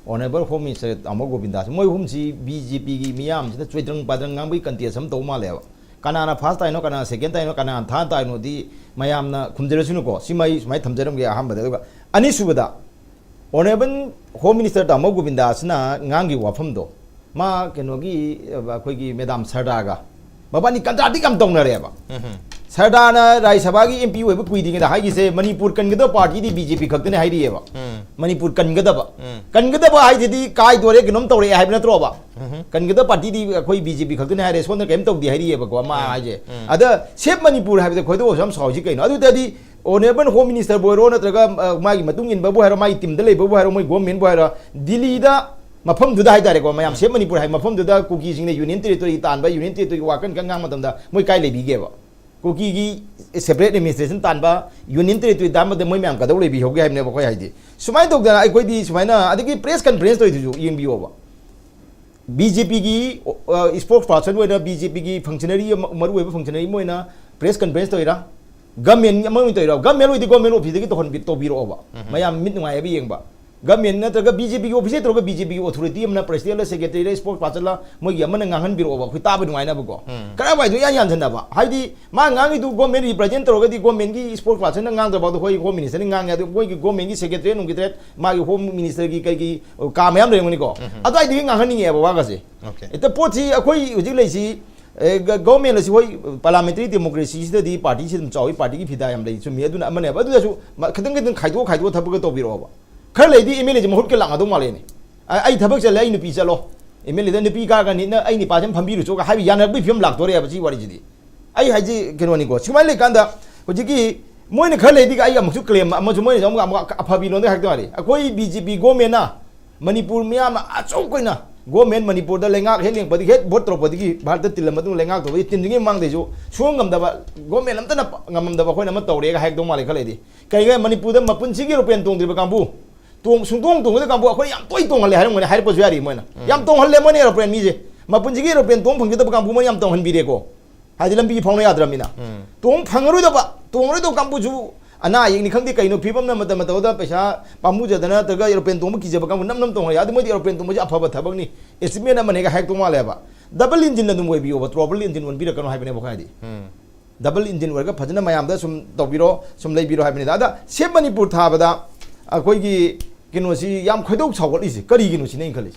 honorable home minister Amo Govindas moi hum si BJP gi miyam si choidrang padrang ngam gi kantia sam to ma le kanana first time no kana second time no kana third time no di mayam na khumjerasunu ko simai sumai thamjaram ge aham bada ani subada honorable home minister Amo Govindas na ngangi wafam do ma kenogi khoi gi madam sardaga babani kantrati kam tong na re ba sardana rai sabagi MP we kui ding da hai se Manipur kan gada party di BJP khakte ne hai ri ba Manipur kan gada ba hai di kai dore ginom tore hai na tro ba kan gada party di khoi BJP khakte ne hai re son na kem tok di hai ri ba ko ma hai je ada Save Manipur hai de khoi do sam sau ji kai no adu ta di honorable home minister boiro na traga mai matung in ba bu haro mai tim da le ba bu haro mai government bu haro Delhi da mafam duda hai tare ko mayam Save Manipur hai mafam duda kuki sing ne union territory tan ba union territory wakan kangang matam da moi kai le bi ge ba kuki gi separate administration tan ba union territory dam da moi myam ka do le bi hoge hai ne ba khoi hai di sumai tok da ai koi di sumai na adigi press conference to ju yin bi ba BJP gi spokesperson we na BJP gi functionary maru we functionary moi na press conference to ira government among to ira government di government office gi to hon bi to bi ro ba mayam mit ngai bi yeng ba government na taga BJP office to BJP authority amna president la secretary la spokesperson la moi gi amana ngangan biro ba khu ta ba ngai na ba ko kara bai du yan yan thanda ba haidi ma ngangi du government represent to ga di government gi spokesperson na ngang ba do hoi home minister ni ngang ya du moi gi government gi secretary nung gi tret ma gi home minister gi kai gi ka mayam re ngoni ko adu ai di ngangan ni ba wa ga se eta poti akoi ujik lai si government la si hoi parliamentary democracy si di party si dum chawi party gi phida yam lai chu me adu na amane ba adu su khadang khaido thab ga to biro ba khar lei di MLA je mahut ke langa do male ne ai thabak chale ai nupi chalo MLA da nupi ka ni na ai ni pa jam phambi ru cho ka hai yan bi film lak to re ba ji wari ji di ai hai ji keno ni ko chumai le kan da hoji ki moi ne khar lei di ka ai amchu claim am chu moi jam ga aphabi no de hak to ari akoi BJP government na Manipur miyam achau koi na government Manipur da lenga heling padi het bot tro padi ki bharat tilam tu lenga to tin jing mang de jo suangam da ba government am ta na ngam da ba khoi na ma to re ga hak do male khale di kai ga Manipur da mapun si gi rupian tong de ba kambu tong sung tong de kambu khoi yam toi tong le hai ngone hai pa jari mo na yam tong hal le mo ne rupian mi je mapun si gi rupian tong phang da ba kambu mo yam tong han bi re ko hai dilam bi phang na yadra mi na tong phang ru da ba tong ru do kambu ju ana yeng ni khangdi kaino phibam na mata mata da paisa pamu jadana taga european tong ki jaba kam nam tong ya mo european tong ja phaba thabak ni estimate na mane ga hek tong ma le ba double engine na dum we bi over trouble engine one bi ra kan hai bane ba khai di double engine warga phajna mayam da sum tobiro sum leibiro haibni da se Manipur thabada akoi gi kinosi yam khoidok chawgal isi kari kinosi nei khali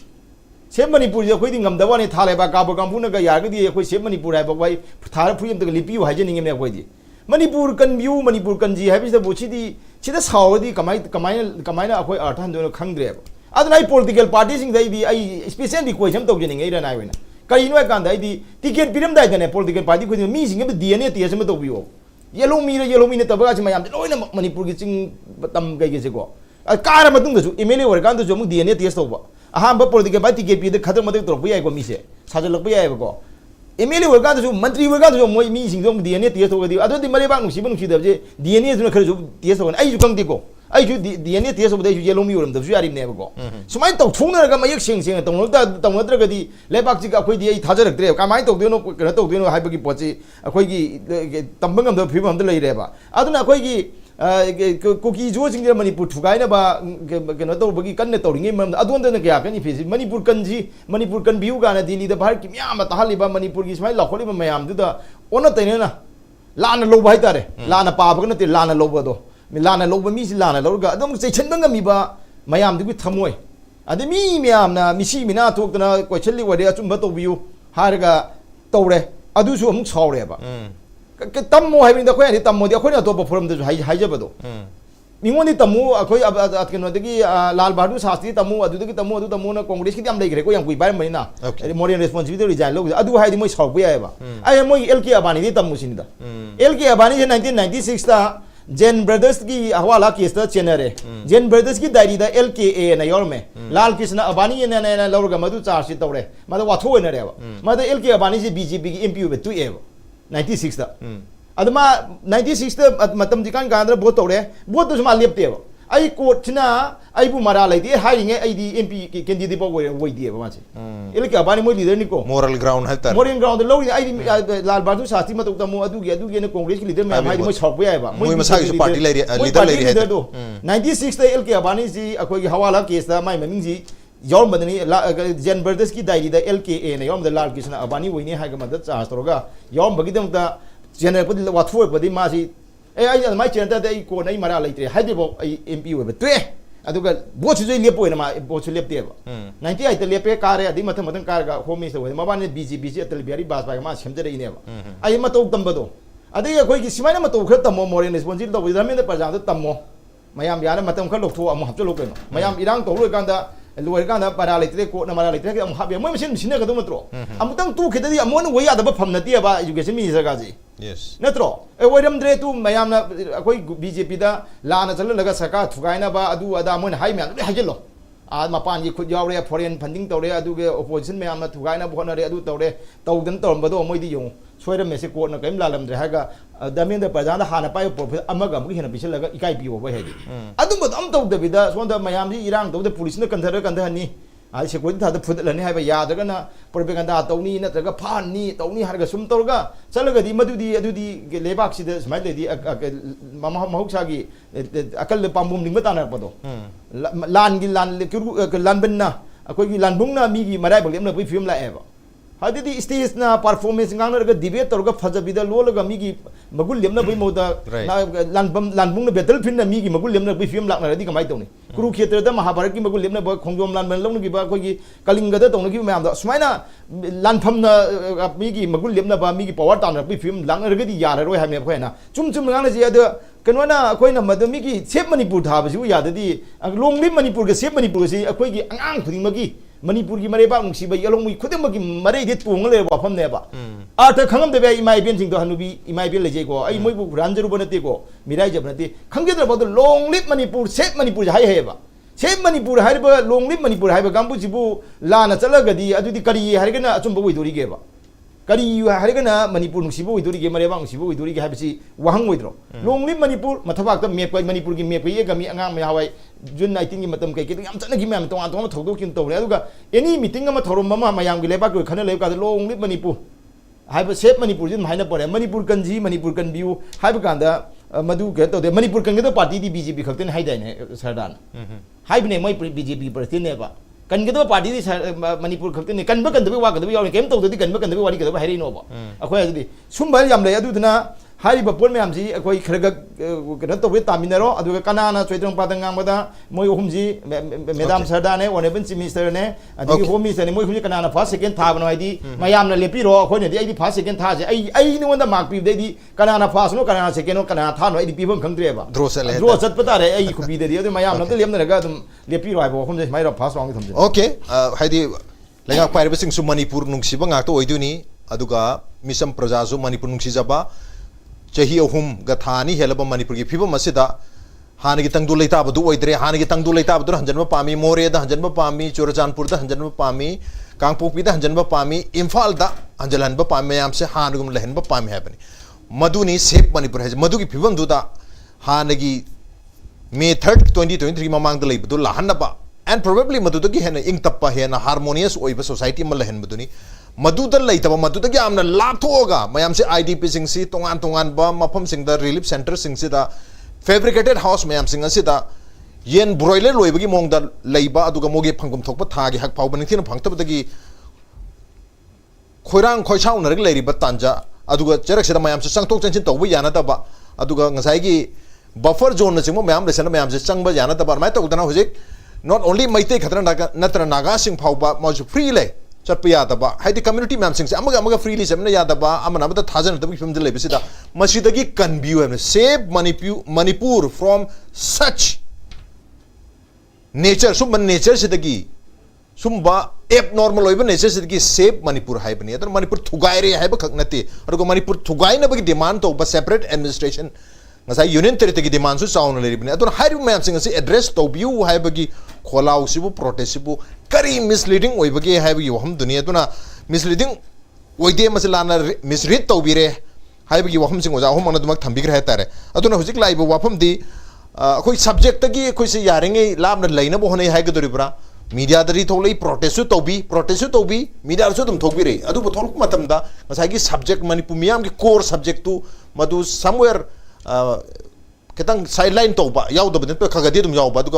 se Manipur je khoi dingam da wani thale ba ka ba kampuna ga yar ga di khoi se Manipur hai ba wai thar phuyam da lipi hai je ningem ne khoi di Manipur kan view Manipur kan ji habi da bochi di chida sawdi kamai na akoi arthan do khangdre ba adnai political parties sing dai di ai specially question tawje ningai ra nai wena kari no kan dai di ticket piram dai ne political party ko mi sing be DNA ts ma tawbiyo yellow mi ne tabga chi mayam loina Manipur gi ching tam gai ge ko kara matung da su MLA war kan da jo mu DNA ts tawba aham ba political party ticket pi da khadam ma tor bu yai ko mi se sajal lak bu yai ba ko MLA war kan da su mantri war kan da jo moi mi sing jo DNA ts tawga di adu di mare ba nu si da je DNA ju na khar jo ts tawga ai ju kang di ko ai ju DNA ts tawga ju yellow mi war da su yari ne ba ko sumai taw thungna ga mayek sing tong da ga di lebak ji ga khoi di ai thajar dre ka mai taw de no kana taw de no hai ba gi pochi khoi gi tambangam da phibam da lai re ba aduna khoi gi Koki jo sing Manipur thugai na ba kena to bagi kan ne toringi mam adon da kya kan ifisi Manipur kan view ga na Delhi da bahar ki myam ta hali ba Manipur gi smai lakholi ba mayam du da ona taine na lana lo ba tare lana pa ba na te lana lo ba do mi lana lo ba mi si lana lo ga adom se chen banga mi ba mayam du thamoi ade mi myam na mi si mi na thok na ko chelli wa de achum ba to view har ga tore adu su amuk chawre ba tammo hai binda khoi ani tammo dia khoi na to forum de hai jabado mingoni tammo akhoi at keno degi Lal Bahadur Shastri tammo adu degi tammo na Congress ki am lai gre ko yang pui bai mani na more responsibility resign lo adu hai di moi sau pui ai ba ai moi LK Abani di tammo sin da LK Abani je 1996 ta Jain Brothers ki hawala case ta chenare Jain Brothers ki diary da LKA na yorme Lal Krishna Abani ne na lor ga madu charge tawre mada wa tho na re ba mada LK Abani je BJP ki MP be tu e 96 da adama 96 da matam jikan gandra vote tore vote to ma lepte ba ai court na ai bu mara lai de hiring ai di MP candidate ba woi di ba ma che ele ka bani mo leader ni ko moral ground haltar moral ground lo ai di Lal Bahadur Shastri ma to tamu adu ge ne Congress ki leader ma hai di mo chok ba ai ba mo masa ki party leader lai hai 96 da ele ka bani ji akoi hawala case da mai maming ji Yom Badani Jain Brothers ki diary da LKA na Yom da Lal Krishna Abani wini ha ga madat charge toroga Yom bagidam da general put what for badi ma si ai mai chen da ai ko nai mara lai tre hadi bo ai MP we tre aduga bo chu joi lepo na ma bo chu lep te ba 98 te lepe kare adi matham kar ga home minister we ma ba ne BJP si atal biari bas ba ma semje re ne ba ai ma to tam ba do adi khoi ki simai na ma to khra tam mo more responsibility do widam ne parjang to tam mo mayam yana matam khar lok tho am hap chu lok no mayam irang to lo kan da luar kan da para litre ko na mara litre ke am habya moi machine ka do matro am tang tu kheda di amon wo ya da ba pham na ti ba education minister ga ji yes natro e woidam dre tu mayam na akoi BJP da la na chal laga saka thugai na ba adu ada mon hai ma hajelo ma pan ji khud yaw re foreign funding to re adu ge opposition mayam na thugai na bon re adu to re tau dan to ba do moi di yong soira me se ko na kaim la lam dre ha ga damin da parjana hana pai profit amaga mu hina bisel laga ikai pi ba hedi adu ba am to da bida so da mayam ji irang to da police na kan thar ni ai se ko da phut la ni ha ba ya da na propaganda to ni na ga phan ni to ni har ga sum to ga chalaga di adu di lebak si da smai di mama mahuksa gi akal pambum ning mata na pa do lan gi lan ben na akoi gi lan bung na mi gi marai bang na pi film la e ba hadi di stage na performance ngang na ga debate to ga phajabida lo ga mi gi magul lemna bai mo da lan bung na battlefield na mi gi magul lemna bai film lak na di kamai to ni Kurukshetra da Mahabharat ki magul lemna ba khongjom lan ban long gi ba koi gi Kalinga da to gi mayam da sumaina lan pham na mi gi magul lemna ba mi gi power ta na bai film lang na ga di ya roi ha me phoi na chum ngang na ji da kanwa na koi na mad mi gi sep Manipur tha ba ju ya da di long lim Manipur ga sep Manipur si akoi gi angang khuding ma gi Manipur ki mare ba ngsi ba yalong mi khudem gi mare de tung le ba pham ne ba a ta khangam de ba imai ben jing do hanubi imai ben le je ko ai moi bu ranjaru banate ko mirai jab nate khangge da ba do long lip Manipur sep Manipur hai hai ba sep Manipur hai ba long lip Manipur hai ba gambu jibu la na chala ga di adu di kari hai ga na achum ba wi dori ge ba kari yu hai ga na Manipur ngsi bo wi dori ge mare ba ngsi bo wi dori ge hai ba si wahang wi dro long lip Manipur mathawak ta map ko Manipur gi map ye ga mi angang ma hawai June 19 ki matam kai ki yam chana gi mam tong tong thok do kin to re aduga any meeting ma thorom ma mayam gi leba ko khana le ka long lip Manipur hai ba sep Manipur jin haina pore Manipur kan ji Manipur kan view hai ba kan da madu ge to de Manipur kan ge do party di BJP khakten hai dai ne sardan hai bne mai BJP president ne ba kan ge do party di Manipur khakten ne kan ba wa ga do yaw kem to di kan ba wa ri ga do hai ri no ba akhoi adi sum ba yam le adu na हारिबा pole ma'am जी अखोई खरगा कनो तोबे तामिनरो अदुगा कनाना चोइत्रंग पादंग गांगबदा मोय हुमजी madam सरदा ने honourable chief minister ने अदुगी home minister ने मोय हुमजी कनाना first second थाबनो आइदी मयामना लेपिरो अखोइने दी आइदी फर्स्ट सेकंड थाजे आई नोंदा मार्क पिबदेदी कनाना फर्स्ट नो कनाना सेकंड नो कनाना थानो आइदी पिबम खंगद्रेबा ड्रो चतपतारे आई खुबीदेदी अदु मयामना त लेमनरगा अदुम लेपिरो आइबो होमजे माइरो फर्स्ट राउंड थमजे ओके हाइदी लेगा पाइरबसिंग सु Manipur नुंगसिबा ngakto oiduni aduga misam praja su manipur nungsijaba chahi ahum gathani helaba manipur gi phibam asida hanagi tangdu leita badu oidre hanagi tangdu leita badu hanjanba pami more da hanjanba pami chorachanpur da hanjanba pami kangpopi da hanjanba pami imphal da hanjalanba pami yam se hanagum lehenba pami habani maduni sep manipur hai madu gi phibam du da hanagi May 3rd 2023 mamang da leibadu lahanaba and probably madu gi hena ing tappa hena harmonious oiba society mal lehen baduni madu da leitaba madu da gi amna lapthoga mayam se idp sing si tongan ba mafam sing da relief center sing si da fabricated house mayam sing si da yen broiler loiba gi mong da leiba aduga moge phangum thokpa tha gi hak pau ban thina phangta da gi khoirang khoichau na reg leiri ba tanja aduga cherak se da mayam se changtok chanchin tawba yana da ba aduga ngasai gi buffer zone na chingmo mayam lesana mayam se changba yana da ba mai tawdana hojik not only maite khatra natra naga sing phauba maju free le chapya ya daba haidi community mem sing amaga freely semna ya daba amana bata thajan tabi film de lebisi da masidagi conview have save manipur from such nature sum nature sidagi sumba abnormal oiba nature sidagi save manipur haibani adar manipur thugai re haiba khaknati arugo manipur thugai na bagi demand to ba separate administration ngasai union territory demand su sauna leribni adon hairu mayam sing asi address to biu haibagi kholau sibu protest sibu kari misleading oibagi haibagi waham dunia tuna misleading oide masalana misread to bire haibagi waham sing oja hom anadumak thambigre hatare aduna hujik laibu wafam di koi subject tagi koi se yaringe labna laina bo honai haigadori bra media dari tholai protest to bi media su dum thokbire adu bo tholuk matamda ngasai gi subject manipur miam gi core subject tu madu somewhere ketang sideline to ba yaw da ben pe khagadi dum yaw ba du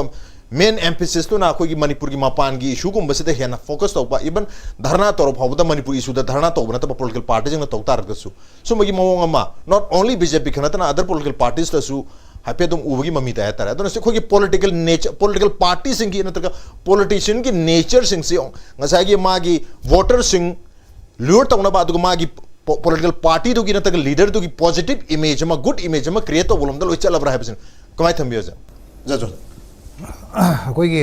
main emphasis to na khoi gi manipur gi mapan gi issue gum base de hena focus to ba even dharna toro phaw da manipur issue da dharna to ba ta political parties na to tar ga su magi mawong ama not only bjp khana ta other political parties ta su happy dum ugi mami ta ta adon se khoi gi political nature political parties sing gi na ta politician gi nature sing si ngasai gi ma gi voter sing lure ta na ba du ma gi political party to gina tak leader to gi positive image ma good image ma create to bolom dal chala bra habesin kamai thambio ja jo koi gi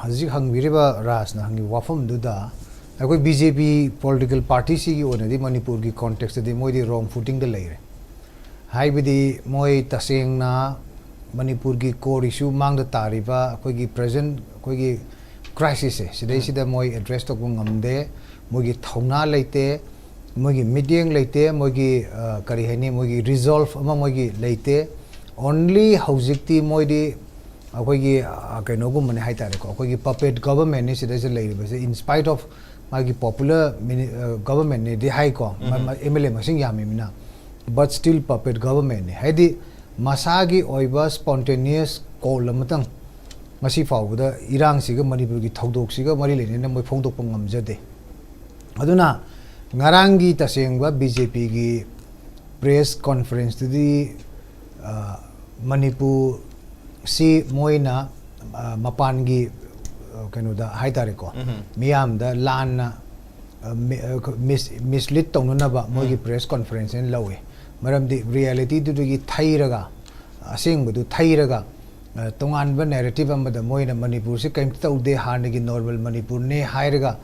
haji hangwiriba ras na hangi wafam du da koi bjp political party si gi ona di manipur gi context de moi di wrong footing de leire hai bidi moi taseng na manipur gi core issue mang da tariba koi gi present koi gi crisis se sidai sida moi address to ngamde moi gi thongna leite mogi meeting leite mogi kari hani mogi resolve ama mogi leite only haujikti moidi akoigi kaino gum mane haitare ko akoigi puppet government ni sida se leiri base in spite of magi popular government ni de hai ko mla masing yami mina but still puppet government ni haidi masagi oiba spontaneous call lamatang masi fawda irang siga manipur gi thodok siga mari lene na moi phongdok pangam jade aduna ngarangi tasengba bjp gi press conference di manipur si moina mapan gi kanu da haitare ko miam da lan mislead tongna ba moi gi press conference en lawe maram di reality du gi thairaga asing bu du thairaga tongan ba narrative am da moina manipur si kaim taude han gi normal manipur ne hairaga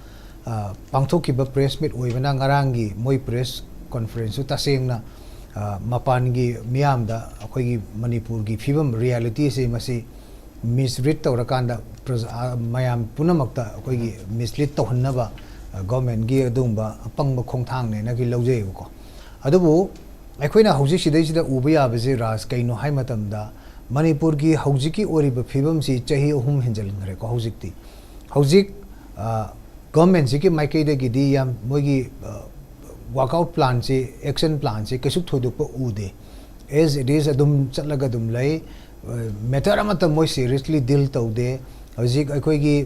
pangthoki ba press meet oibana ngarangi moi press conference ta sengna mapan gi miam da akoi gi manipur gi phibam reality se masi misread tawrakanda mayam punamakta akoi gi mislead tawhanna ba government gi adumba apangba khongthang ne na gi lawjei ko adubu aikoina hauji sidai sida uba yabaje ras kaino hai matamda manipur gi haujiki oriba phibam si chahi ahum henjal ngare ko haujikti haujik government si ki maike de gi di yam mogi workout plan si action plan si kesuk thoduk pa ude as it is adum chatlaga dum lai matter amata moi seriously deal taude hojik akoi gi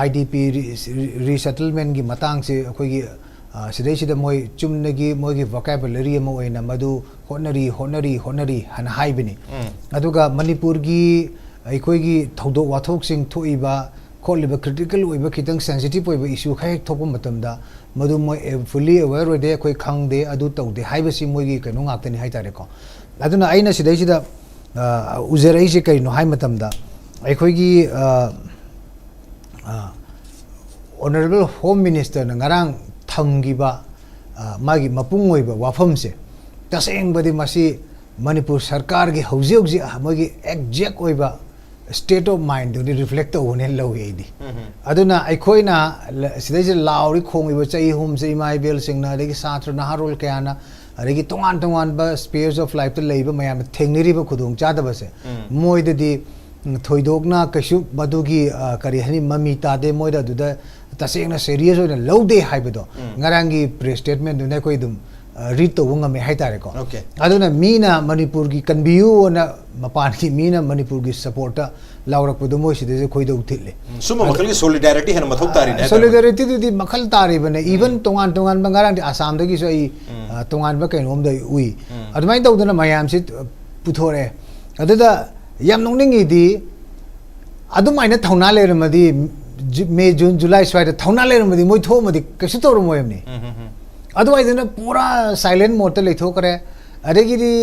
idp resettlement gi matang se akoi gi सिदैसिदा मोय चुमनगी मोयगी vocabulary अमा ओइना मदु honorary हन हाइबनी अदुगा मणिपुर की अखोगी थौदो वाथोक सिंग थोइबा खोलिबा critical ओइबा खितंग sensitive ओइबा issue खाय थोप मतमदा मदु मोय fully aware ओइदे अखोय खंगदे अदु तौदे हाइबसी मोयगी कनो ngaktani हाइतारे को अदुना आइना सिदैसिदा उजरैसे कइनो हाइ मतमदा अखोगी ऑनरेबल होम मिनिस्टर नंगारांग थंगिबा मागी मपुंग ओइबा वाफमसे तसेंगबदी मसी मणिपुर सरकार की हौजी हौजी मोगी एक्जेक्ट ओइबा स्टेट ऑफ माइंड दो रिफ्लेक्ट होने लौदी अदुना अखोइना सिदैसे लाउरी खोंगिबा चई होमसे इमाइबेल सिंगना अदगी सात्र नहारोल कयाना अदगी तोंगान तोंगान बा स्पेयर्स ऑफ लाइफ त लेबा मयाम थेंगनिरिबा खुदोंग चादबसे मोइददी थोइदोकना कशु मदुगी करी हनी ममी तादे मोइदा दुदा तसेंगना सीरियस ओइना लौदे हाइबदो ngaraंगी प्रेस स्टेटमेंट दुने कोइ दुम रीड तो ngame हाइतारे को अदुना मीना मणिपुर की कन्बियू ना मपान की मीना मणिपुर की सपोर्ट लाउरकपदो मोइ सिदे खोइदो थिले सुम मखल की सॉलिडारिटी है मथौ तारी ने सॉलिडारिटी दुदी मखल तारी बने इवन तोंगान तोंगान बंगारांग आसाम दगी सो तोंगान बा कैनोम दई उई अदुमाइन तौदना मयाम सि पुथोरे अदुदा याम नोंनिंगी दी अदुमाइना थौना लेरमदी मे जून जुलाई स्वाइद थौना लेरमदी मोइ थोमदी कछु तोर मोयमनी अदुवाइदना पूरा साइलेंट मोड त लेथोकरे अदगिरी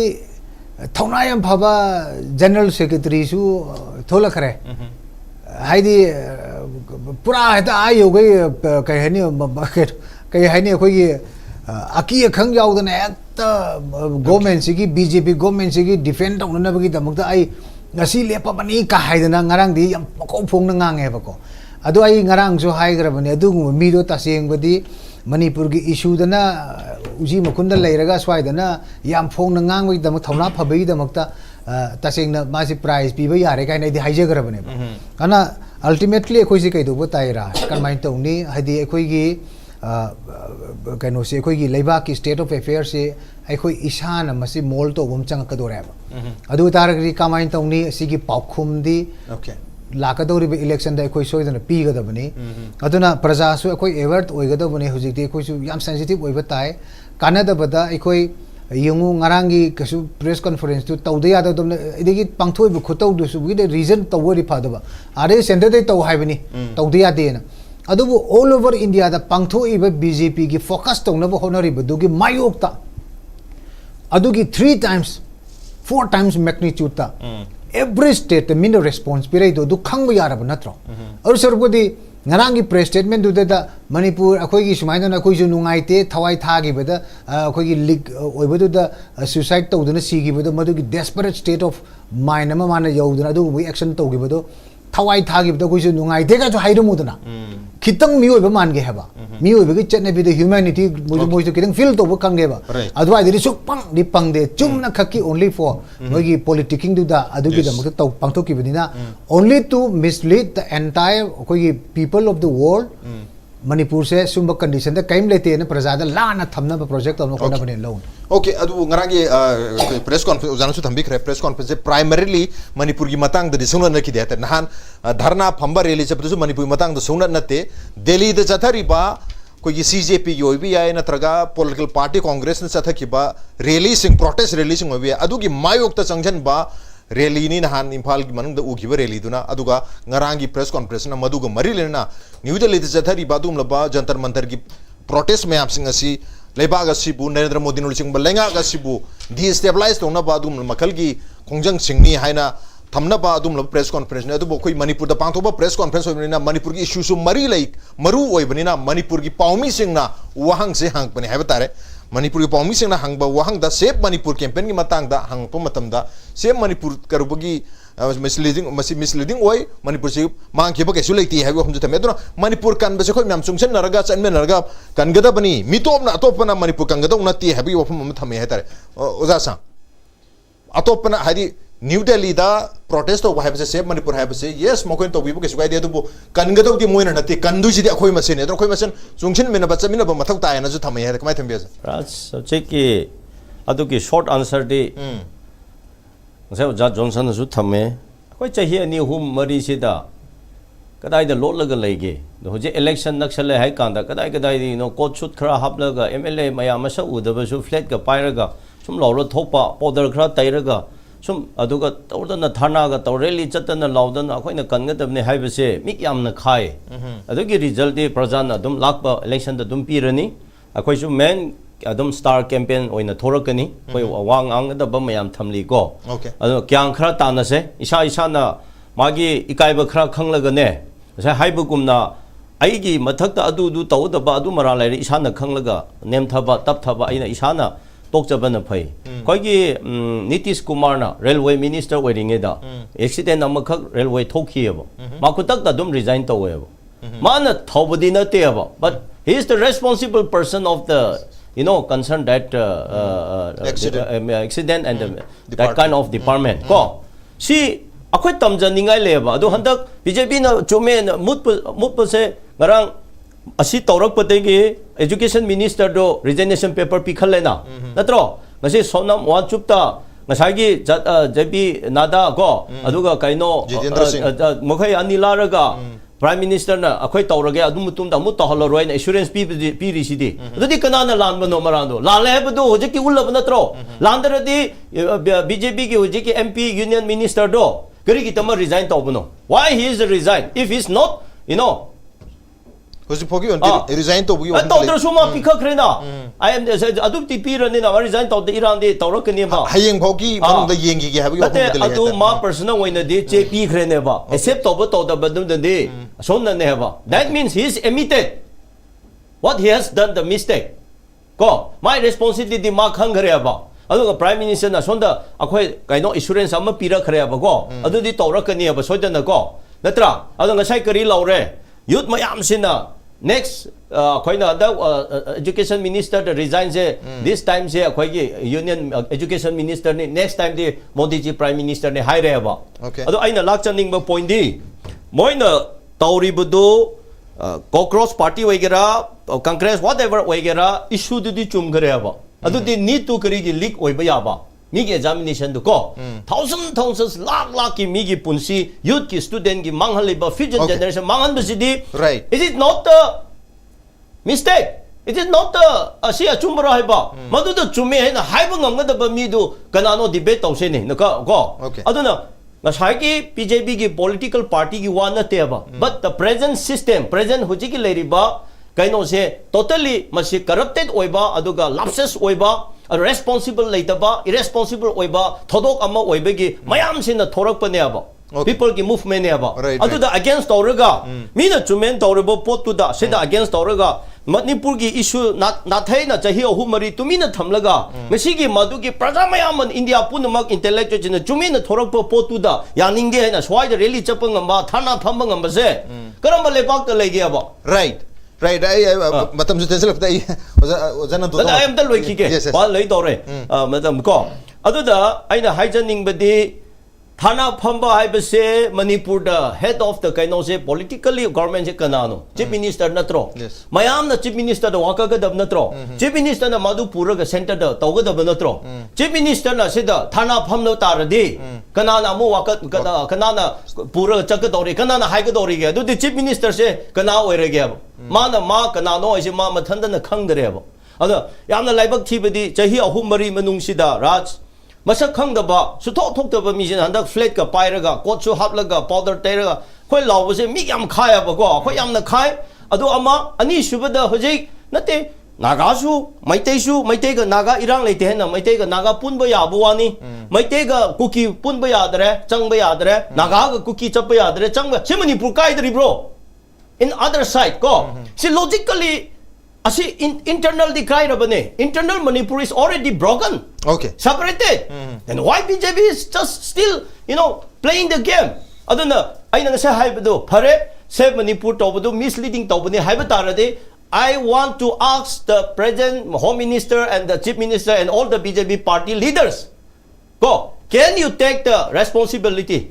थौना याम फबा जनरल सेक्रेटरी सु थोलखरे हाइदी पूरा हेता आयो गई कई हनी अखोगी अकी अखंग याउदना हेता government सिगी BJP government सिगी defend तौननबगी दमकता I ngasi lepapani ka haidana ngarang di yam pako phongna ngange bako adu ai ngarang so haigrabani adu mi do taseng badi manipur gi issue dana uji makunda leiraga swaidana yam phongna ngangoi dam thona phabai damakta taseng na masi prize piba yare kai nei di haijagrabani ana ultimately ekhoi si kai do bo taira kan main tongni hadi ekhoi gi कनो से अखोई की लेबा की state of affairs से अखोई ईशान मसी मोल तो बम चंग कदोरेबा अदु तारगरी कमाइन तौनी सिगी पाखुमदी लाकदौरी इलेक्शन दा अखोई सोइदना पीगदबनी अदुना प्रजा सु अखोई एवर्ट ओइगदबनी हुजिकदे अखोई सु याम सेंसिटिव ओइबा ताय कानादबदा अखोई यंगु ngaranggi kasu press conference tu tawde yada dum idegi pangthoi bu khotau du su gi reason tawori phadaba are center de taw haibani tawde yade na अदुबु ऑल ओवर इंडिया दा पांगथोइबा BJP की focus तौनबो होनरिबो दुगी मायोक्ता अदुगी 3 times 4 times magnitude ता एवरी स्टेट मीन रेस्पॉन्स पिरै दो दु खंग यारब नत्रो और सरबोदी ngarang की प्रेस स्टेटमेंट दुदा दा मणिपुर अखोई की सुमाइना अखोई जु नुंगाइते थवाई थागी बदा अखोई की लीग ओइबदु दा सुसाइड तौदना सीगी बदा मदुगी डेस्परेट स्टेट ऑफ माइंड अमा माना यौदना दु एक्शन तौगी बदो थवाई थागी बदा कोइ जु नुंगाइते का जो हाइरमुदना खितंग मियोइबा मानगे हेबा मियोइबा चटनेबी द ह्यूमैनिटी मोइजो खितंग फील तोबो खंगेबा अदवाइ दि सुपंग दि पंगदे चुमना खकी ओनली फॉर मोइगी पॉलिटिकिंग दुदा अदुगी दमक तौ पांगथोकिबदिना only to mislead the entire कोइगी people of the world Manipur से सुंब कंडीशन द काइम लेते न प्रजादा लाना थमना प्रोजेक्ट तौनो कोना बने लोन ओके अदु ngarang प्रेस कॉन्फ्रेंस जानसु थंबिखरे प्रेस कॉन्फ्रेंस से प्राइमरीली मणिपुर की मतंग द सुनन नखि देत नहान धरना फंबा रैली चपदसु मणिपुर मतंग द सुनन नते दिल्ली द चथरिबा कोई सीजेपी योबी याय नत्रगा पॉलिटिकल पार्टी कांग्रेस न चथकिबा रैली सिंग प्रोटेस्ट रैली सिंग होबी अदु की मायोक्ता संगठन बा रैली नि नहान इम्फाल की मनुंग द उगिबा रैली दुना अदुगा ngarang की प्रेस कॉन्फ्रेंस न मदुगा मरी लेना न्यू दिल्ली द चथरिबा दुम लबा जंतर मंतर की प्रोटेस्ट में आपसिंग असी लेबाग असिबु नरेंद्र मोदी नुलिसिंग लेंगा असिबु डिस्टेबलाइज तोना बादुम मखल की खोंजंग सिंगनी हाइना थमना बादुम प्रेस कॉन्फ्रेंस ने अदुबो कोई मणिपुर द पांथोबा प्रेस कॉन्फ्रेंस होबनिना मणिपुर की इश्यू सु मरी लाइक मरु ओइबनिना मणिपुर की पाउमी सिंगना वहांग से हांग बने हाइबा तारे मणिपुर की पाउमी सिंगना हांगबा वहांग दा सेफ मणिपुर कैंपेन की मतंग दा हांगपो मतमदा सेफ मणिपुर करुबगी मिसलीडिंग ओइ मणिपुर से मांगखेबा कैसु लेती है हम जतमे दुना मणिपुर कन बसे खोइ म्याम सुंगसन नरगा चनमे नरगा कनगदा बनी मितोपना अतोपना मणिपुर कंगदा उनती है भी वफम थमे है तारे ओजा सा अतोपना हादी न्यू दिल्ली दा प्रोटेस्ट तो है बसे सेफ मणिपुर है बसे यस मोकन तो बिबो कैसु गाइदे दुबो कनगदा दी मोइना नती कंदु जिदि अखोइ मसेने तो खोइ मसन सुंगसन मेना बच्चा मिना मथक ताय ना जो थमे है कमाय थमे राज सब्जेक्ट की अदु की शॉर्ट आंसर दी जॉनसन थमे कोई चाहिए नि हुम मरी सिदा kadai lotlaga lege hoje election naksale hai kanda kadai coat shoot khara haplaga MLA maya masa udaba su flat ga pairaga sum lawro thopa powder khara tairaga sum aduga tawdana thana ga tawreli chatana lawdana akoina kangadabne haibase mik yamna khai adugi result di prajana dum lakpa election da dum pirani akoi su men adum star campaign oina thorakani koi wang ang da ba mayam thamli ko adu kyang khara tanase isa na magi ikaiba khara khanglagane sa haibugumna aigi mathakta adu tawdaba adu mara lai isana khanglaga nemthaba tapthaba aina isana tokjabana phai koigi Nitish Kumar na railway minister wedding da accident amakhak railway thokhieba makutak da dum resign taweba mana thobudi na teba but he is the responsible person of the concerned that accident and that kind of department ko si akhoi tamjaningai leba adu handak BJP na chumen mutpa se ngarang asi taurak pategi education minister do resignation paper pikhalena natro ngasi sonam wanchupta ngasagi JP nada ko aduga kaino mokhai anilaraga prime minister na akhoi taurage adu mutumda mut tahaloroi na assurance PRCD adudi kanana lanbano marando lalebadu hojiki ullab natro landaradi BJP ki hojiki MP union minister do gari ki tama resign tawbano why he is resign if he is not Hoje pogi on resign to bugi on tawdra suma pikha krena I am adu TP rani na resign tawde iran de tawrakani ba hayeng bhogi manung da yengi ge habi adu ma personal oina de JP krene ba accept tawba tawda badum de sonna ne ba that means he is admitted what he has done the mistake ko my responsibility ma khang khare ba adu prime minister na sonda akhoi kaino insurance ama pira khare ba ko adu di tawrakani ba soidana ko natra adu ngasai kari laure youth mayam sina next khoina da education minister resign se this time se khoi union education minister ne next time the Modi ji prime minister ne hai re ba ado aina lakchaning ba point di moina tauri budu cockroach party wagera congress whatever wagera issue di chum gare ba ado di need to kari gi leak oi ba ya ba migi examination do ko thousands lakh ki migi punsi youth ki student ki manghali ba future generation manghan basidi right is it not the mistake it is not the asia chumbra haiba madu da chume hena haiba ngamga ba mi do kanano debate tawse ne naka ko aduna ngasai ki BJP ki political party ki one te ba but the present system present hoji ki leri ba kaino se totally masi corrupted oiba aduga lapses oiba responsible laitaba irresponsible oiba thodok ama oibegi mayam sina thorakpane aba people ki movement ne aba aduda against tawraga mina chumen tawrebo pot tu da seda against tawraga Manipur ki issue na thai na chahi ahumari tumina thamlaga ngasi ki madu ki praja mayam India punamak intellectual jina chumina thorakpo pot tu da yaninge na swai da rally chapang amba thana phambang amba se karamba lebak ta lege aba right matam su tensel apta ozana to I am the loiki ke ba lei tore madam ko aduda aina haijaning badi thana phamba haibase Manipur da head of the kaino se politically government se kanano chief minister natro mayam na chief minister da waka ga dab natro chief minister na madu pura ga center da tawga dab natro chief minister na sida thana phamno taradi kanana mu waka kanana pura chak dori kanana hai ga dori ge du chief minister se kana oire ge mana ma kanano ise ma mathanda na khangdare ba ada yamna laibak thibadi chahi ahum mari manung sida raj masak khangdaba suthok thokdaba mi jin handak flat ka pairaga coat chu haplaga powder tairaga khoi lawbase mi yam khaya ba ko khoi yamna khai adu ama ani subada hojik nate naga su maitei ga naga irang leite na maitei ga naga punba ya buwani maitei ga kuki punba ya dare changba ya dare naga ga kuki chapba ya dare changba semani purkai dri bro in other side go see logically asi internal decline rabane internal Manipur is already broken separated then why BJP is just still playing the game aduna aina sa haibado phare se Manipur tobado misleading tobane haiba tarade I want to ask the present home minister and the chief minister and all the BJP party leaders go can you take the responsibility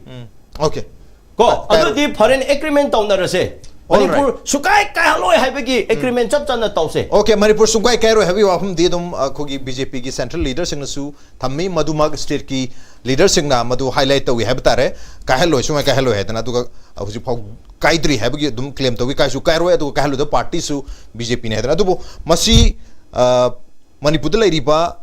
go adu di foreign agreement tawnarase Manipur sukai kai haloi haibagi agreement chap chana tause. Okay, Manipur sungkai kairo heavy wafum di dum kogi BJP ki central leader sing su thammi madumag state ki leader sing na madu highlight tawi have tare kahelo sungkai kahelo he tana tu huji phau kaidri have gi dum claim tawi kai su kairo e tu kahelo the party su BJP ne tana tu masi Manipur da riba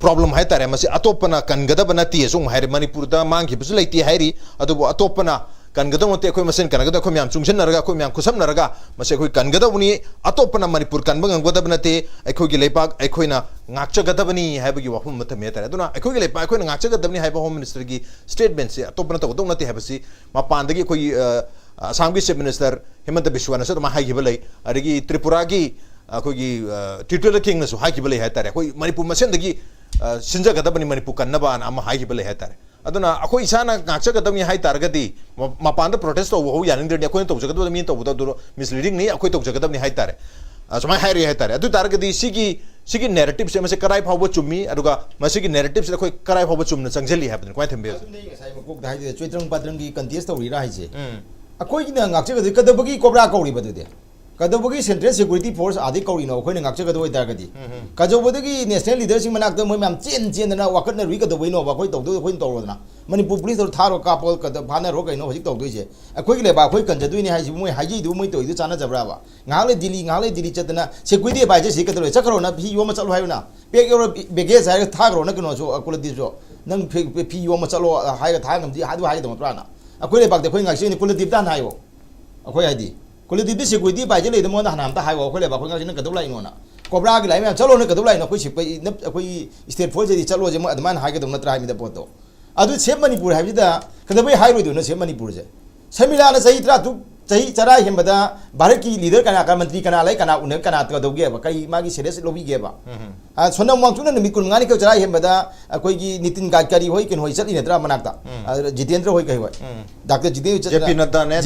problem hai tare masi atopana kangada banati sung hai Manipur da mang ki busu laiti hairi adu atopana Kangada mote koi masin kangada koi miam chungchen naraga koi miam kusam naraga masih koi kangada uni atau pernah Manipur kan bang anggota benate koi gilepak koi na ngakcha gada bani hai bagi waktu mata meta itu na koi gilepak koi na ngakcha gada bani hai home minister ki statement se atau pernah tahu dong nanti hai basi ma pandagi koi Assam chief minister Hemanta Biswa nasa ma hai gibalai adagi Tripura ki koi gi Titular king nasu hai gibalai hai tare koi Manipur masin dagi sinja gada bani Manipur kan naban ama hai gibalai hai tare aduna ako isana ngakcha gadam hai targati mapanda protest to ho yaning der ko to jagadam mi to buta misleading ni ako to jagadam ni hai tare asma hai ri hai tare adu targati sigi narrative se mase karai phawbo chummi aduga masigi narrative se ko karai phawbo chumna changjeli happen ko thembe sai ko dai de choitrang padrang gi contest to ri ra hai je ako gi na ngakcha gadam kadabagi kobra kauri badu de kadabagi central security force adi kauri no ko ngakcha gadam oi targati kajobodagi national leaders sing manak to moi mam chen chen na wakat na ri kadaboi no ba ko to do ko to ro na Manipur police to tharo kapol kada phana ro kaino hojik tawdoi je akoi le ba khoi kanjadui ni haji moi haji du moi to idu chana jabra ba ngale dili chatna security ba je sikadro chakro na phi yo ma chalo hayuna pe yo bege sai thagro na kino so akul di so nang phi yo ma chalo hai ga thagam di hadu hai do prana akoi le ba de khoi ngak ni kul di dan hayo akoi hadi kul di security ba je le de mo na hanam ta hayo akoi le ba khoi ngak ni kadau lai no na kobra gi lai ma chalo na kadau lai no khoi sipai akoi state force di chalo je mo adman hai ga do na trai mi de poto adu se Manipur habida kadabai hairu do na se Manipur je samila na sahi tra tu sahi chara hembada bharat ki leader kana ka mantri kana lai kana unak kana ta do ge ba kai magi serious lobby ge ba a sonam wang tuna mi kun ngani ko chara hembada koi gi nitin gadkari hoi ken hoi chali ne tra manakta jitendra hoi kai hoi dr jitendra JP Nadda ne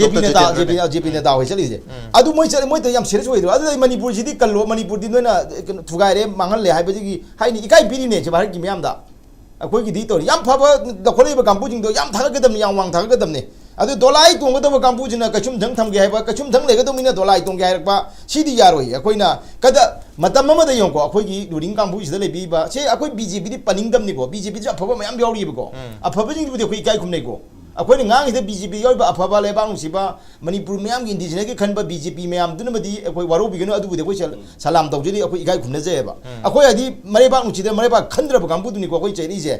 JP Nadda hoi chali je adu moi chali moi to yam serious hoi do adu Manipur ji di kallo Manipur di na thugai re mangal le hai ba ji hai ni ikai biri ne je bharat ki myam da akoi gi di to yam phaba da kholi ba kampu jing do yam thag gadam yam wang thag gadam ne adu dolai tong gadam kampu jina kachum dhang tham ge hai ba kachum dhang le gadam ina dolai tong ge hai ba sidi yaroi akoi na kada matam ma da yong ko akoi gi during kampu sida le bi ba che akoi BJP di paning dam ni ko BJP ja phaba mayam yauri ba ko aphaba jing di akoi kai khum nei ko akoi ni ngang ida BJP yoi ba aphaba le bang si ba Manipur mayam gi indigenous gi khan ba BJP mayam dun ma di akoi waro bi gano adu de akoi salam taw jiri akoi ikai khum na je ba akoi adi mare ba uchi de mare ba khandra ba kampu dun ni ko akoi chei je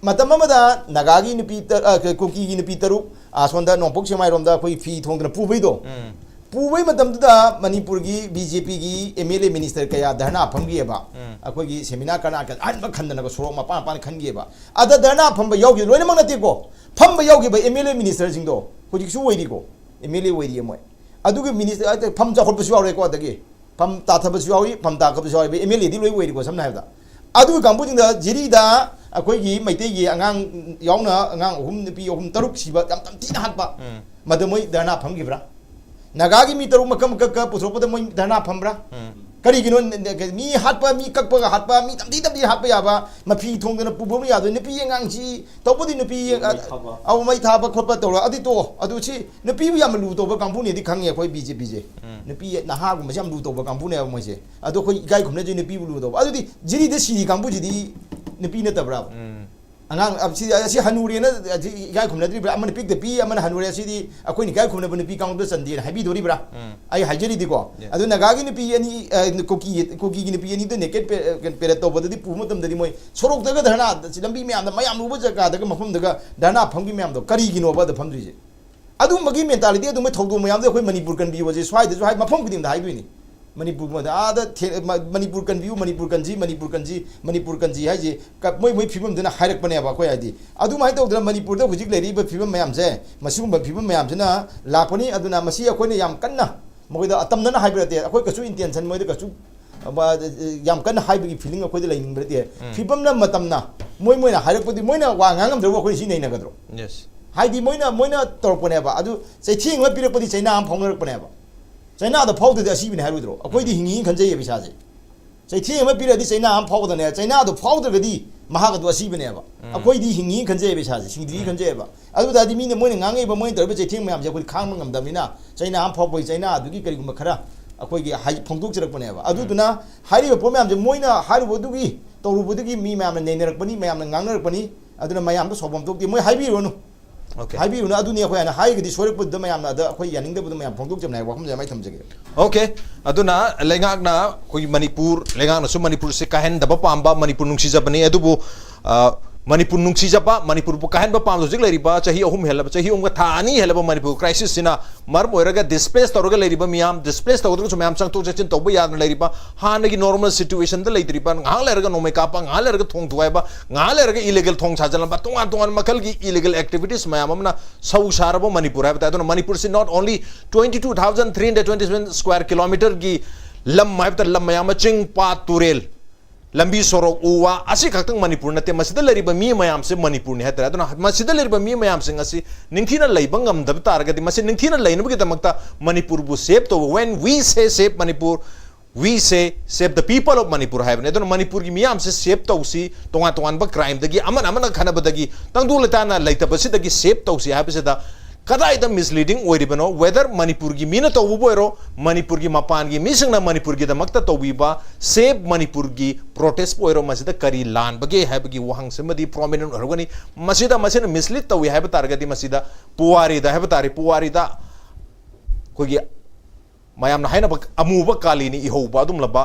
matam amada nagagi ni peter koki gi ni peteru asonda nongpok semai romda koi fi thongdna pubai do pubai matam da Manipur gi BJP gi MLA minister kaya dharna phamgi ba akoi gi seminar kana kan an ba khandna ko soro ma pa khangi ba ada dharna phamba yogi loina mang na te ko phamba yogi ba MLA minister jing do hoji su wei ri ko MLA wei ri moi adu gi minister pham ja khot bu su re ko adagi pham ta tha bu su yi pham ta ka bu su yi MLA di loi wei ri ko samna ha da adu gambu jing da jiri da akoi gi maite gi angang yauna angang hum ni hum taruk siba tam tam tina hatba madamoi dana phamgi bra nagagi mi taruk makam ka pusopada moi dana phambra kari gino mi hatpa mi kakpa ga hatpa mi tam ti hatpa ya ba mafi thongdana pubom ya do ni pi angang chi topodi ni pi au mai tha ba khotpa to adi to adu chi ni pi ya malu to ba kampu ni di khang ye khoi BJP je ni pi na ha gu ma jam lu to ba kampu ne mo je adu khoi gai khumne je ni pi lu to adu di jiri de si kampu ji di ni na tabra angang si hanuri na gai khumna dri bra amani pik de pi amana hanuri si di akoi ni gai khumna bani pi kang do sandi habi dori bra ai hajeri di ko adu nagagi ni pi ani koki ni pi ani de naked pe to bodadi pumatam dadi moi sorok daga dharna lambi me am da mayam lu jaga daga mafum daga dharna phamgi me am do kari gi no ba da phamdri je adu magi mentality adu me thogdu mayam de khoi Manipur kan bi waje swai de swai mafum gidim da hai bi ni Manipur ma da Manipur kan view Manipur kanji hai je moi phibam dana hairak pane ba ko yadi adu mai to Manipur da hujik leri ba phibam mayam je masum ba phibam mayam jena lakoni aduna masi akoi ne yam kanna moi da atam dana haibra te akoi kasu intention moi da kasu yam kanna haibgi feeling akoi da lain bra te phibam na matam na moi na hairak pudi moi na wa ngangam dro akoi si nei na gadro yes haidi moi na tor pone ba adu sei thing ma pirak pudi china am phongrak pone ba China the pau de asi bin haru dro akoi di hingi khanje ye bisa je ꯆꯩꯊꯦꯡ ꯑꯃ ꯄꯤꯔꯗꯤ ꯆꯩꯅꯥ ꯑꯃ ꯐꯥꯎꯒꯗꯅꯦ ꯆꯩꯅꯥꯗꯣ ꯐꯥꯎꯗ꯭ꯔꯒꯗꯤ ꯃꯍꯥꯛ ꯑꯗꯨ ꯑꯁꯤꯕꯅꯦꯕ ꯑꯩꯈꯣꯏꯗꯤ ꯍꯤꯡꯉꯤ ꯈꯟꯖꯩꯕ ꯏꯁꯥꯁꯦ ꯁꯤꯡꯗ꯭ꯔꯤ ꯈꯟꯖꯩꯕ ꯑꯗꯨ ꯇꯥꯔꯗꯤ ꯃꯤꯅ ꯃꯣꯏꯅ ꯉꯥꯡꯉꯤꯕ ꯃꯣꯏꯅ ꯇꯧꯔꯤꯕ ꯆꯩꯊꯦꯡ ꯃꯌꯥꯝꯁꯦ ꯑꯩꯈꯣꯏ ꯈꯥꯡꯕ ꯉꯝꯗꯕꯅꯤꯅ ꯆꯩꯅꯥ ꯑꯃ ꯐꯥꯎꯕꯒꯤ ꯆꯩꯅꯥ ꯑꯗꯨꯒꯤ ꯀꯔꯤꯒꯨꯝꯕ ꯈꯔ ꯑꯩꯈꯣꯏꯒꯤ ꯐꯣꯡꯗꯣꯛꯆꯔꯛꯄꯅꯦꯕ ꯑꯗꯨꯗꯨꯅ ꯍꯥꯏꯔꯤꯕ ꯄꯣꯠ ꯃꯌꯥꯝꯁꯦ ꯃꯣꯏꯅ ꯍꯥꯏꯔꯨꯕꯗꯨꯒꯤ ꯇꯧꯔꯨꯕꯗꯨꯒꯤ ꯃꯤ ꯃꯌꯥꯝꯅ ꯅꯩꯅꯔꯛꯄꯅꯤ ꯃꯌꯥꯝꯅ ꯉꯥꯡꯅꯔꯛꯄꯅꯤ ꯑꯗꯨꯅ ꯃꯌꯥꯝꯗ ꯁꯥꯎꯐꯝ ꯊꯣꯛꯇꯦ ꯃꯣꯏ ꯍꯥꯏꯕꯤꯔꯨꯔꯅꯨ ꯍꯥꯏꯕꯤꯔꯨꯅꯨ ꯑꯗꯨꯅꯤ ꯑꯩꯈꯣꯏ ꯍꯥꯏꯅ ꯍꯥꯏꯔꯒꯗꯤ ꯁꯣꯏꯔꯛꯄꯗꯨꯗ ꯃꯌꯥꯝꯅ ꯑꯗ ꯑꯩꯈꯣꯏ ꯌꯥꯅꯤꯡꯗꯕꯗꯨ ꯃꯌꯥꯝ ꯐꯣꯡꯗꯣꯛꯆꯕꯅꯤ ꯍꯥꯏꯕ ꯋꯥꯐꯝꯁꯦ ꯑꯃ ꯊꯝꯖꯒꯦ Okay, aduna lengakna koi Manipur lengakna su Manipur se kahen daba pamba Manipur nungsi jabani adubu Manipur nungsi jaba Manipur bu kahen ba pam jik leriba chahi ahum helaba chahi umga thani helaba Manipur crisis sina mar moiraga displace tawraga leriba miyam displace tawdru su miyam sang to jachin tawba yadna leriba hanagi normal situation da leidriba ngal leraga nomai kapa ngal leraga thong thuaiba ngal leraga illegal thong chajalamba tongan makal gi illegal activities mayam amna sau sarabo Manipur hai aduna Manipur se not only 22,327 square kilometer gi lam maibta lam mayam ching pa turel lambi sorok uwa asi khaktang Manipur nate masida leriba mi mayam se Manipur ni hatra aduna masida leriba mi mayam sing asi ningthina leibang ngam dab targadi masi ningthina leinabu ki damakta Manipur bu save to when we say save Manipur we say save the people of Manipur have aduna Manipur gi miyam se save to si tongan ba crime dagi aman khana badagi tangdu letana leita basi dagi save to si habisada kada ida misleading oiribano whether Manipur gi mina to buero Manipur gi mapan gi misingna Manipur gi damakta to biba save Manipur gi protest poiro masida kari lan bage habgi wahang semadi prominent organi masida mislead to we have targadi masida puari da have tari puari da kogi mayam na haina amuba kali ni ihoba dum laba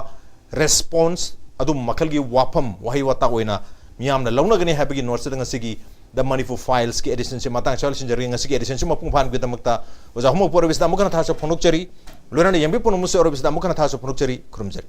response adum makal gi wapam wahi wata oina miyam na launa gani habgi north da ngasigi the Manipur files ki edition se matang chal sin jaring ngasigi edition se mapung phan gi damakta oja homo por bisda mukana tha sa phonuk chari lorana yambi pon musse or bisda mukana tha sa phonuk chari khurumjari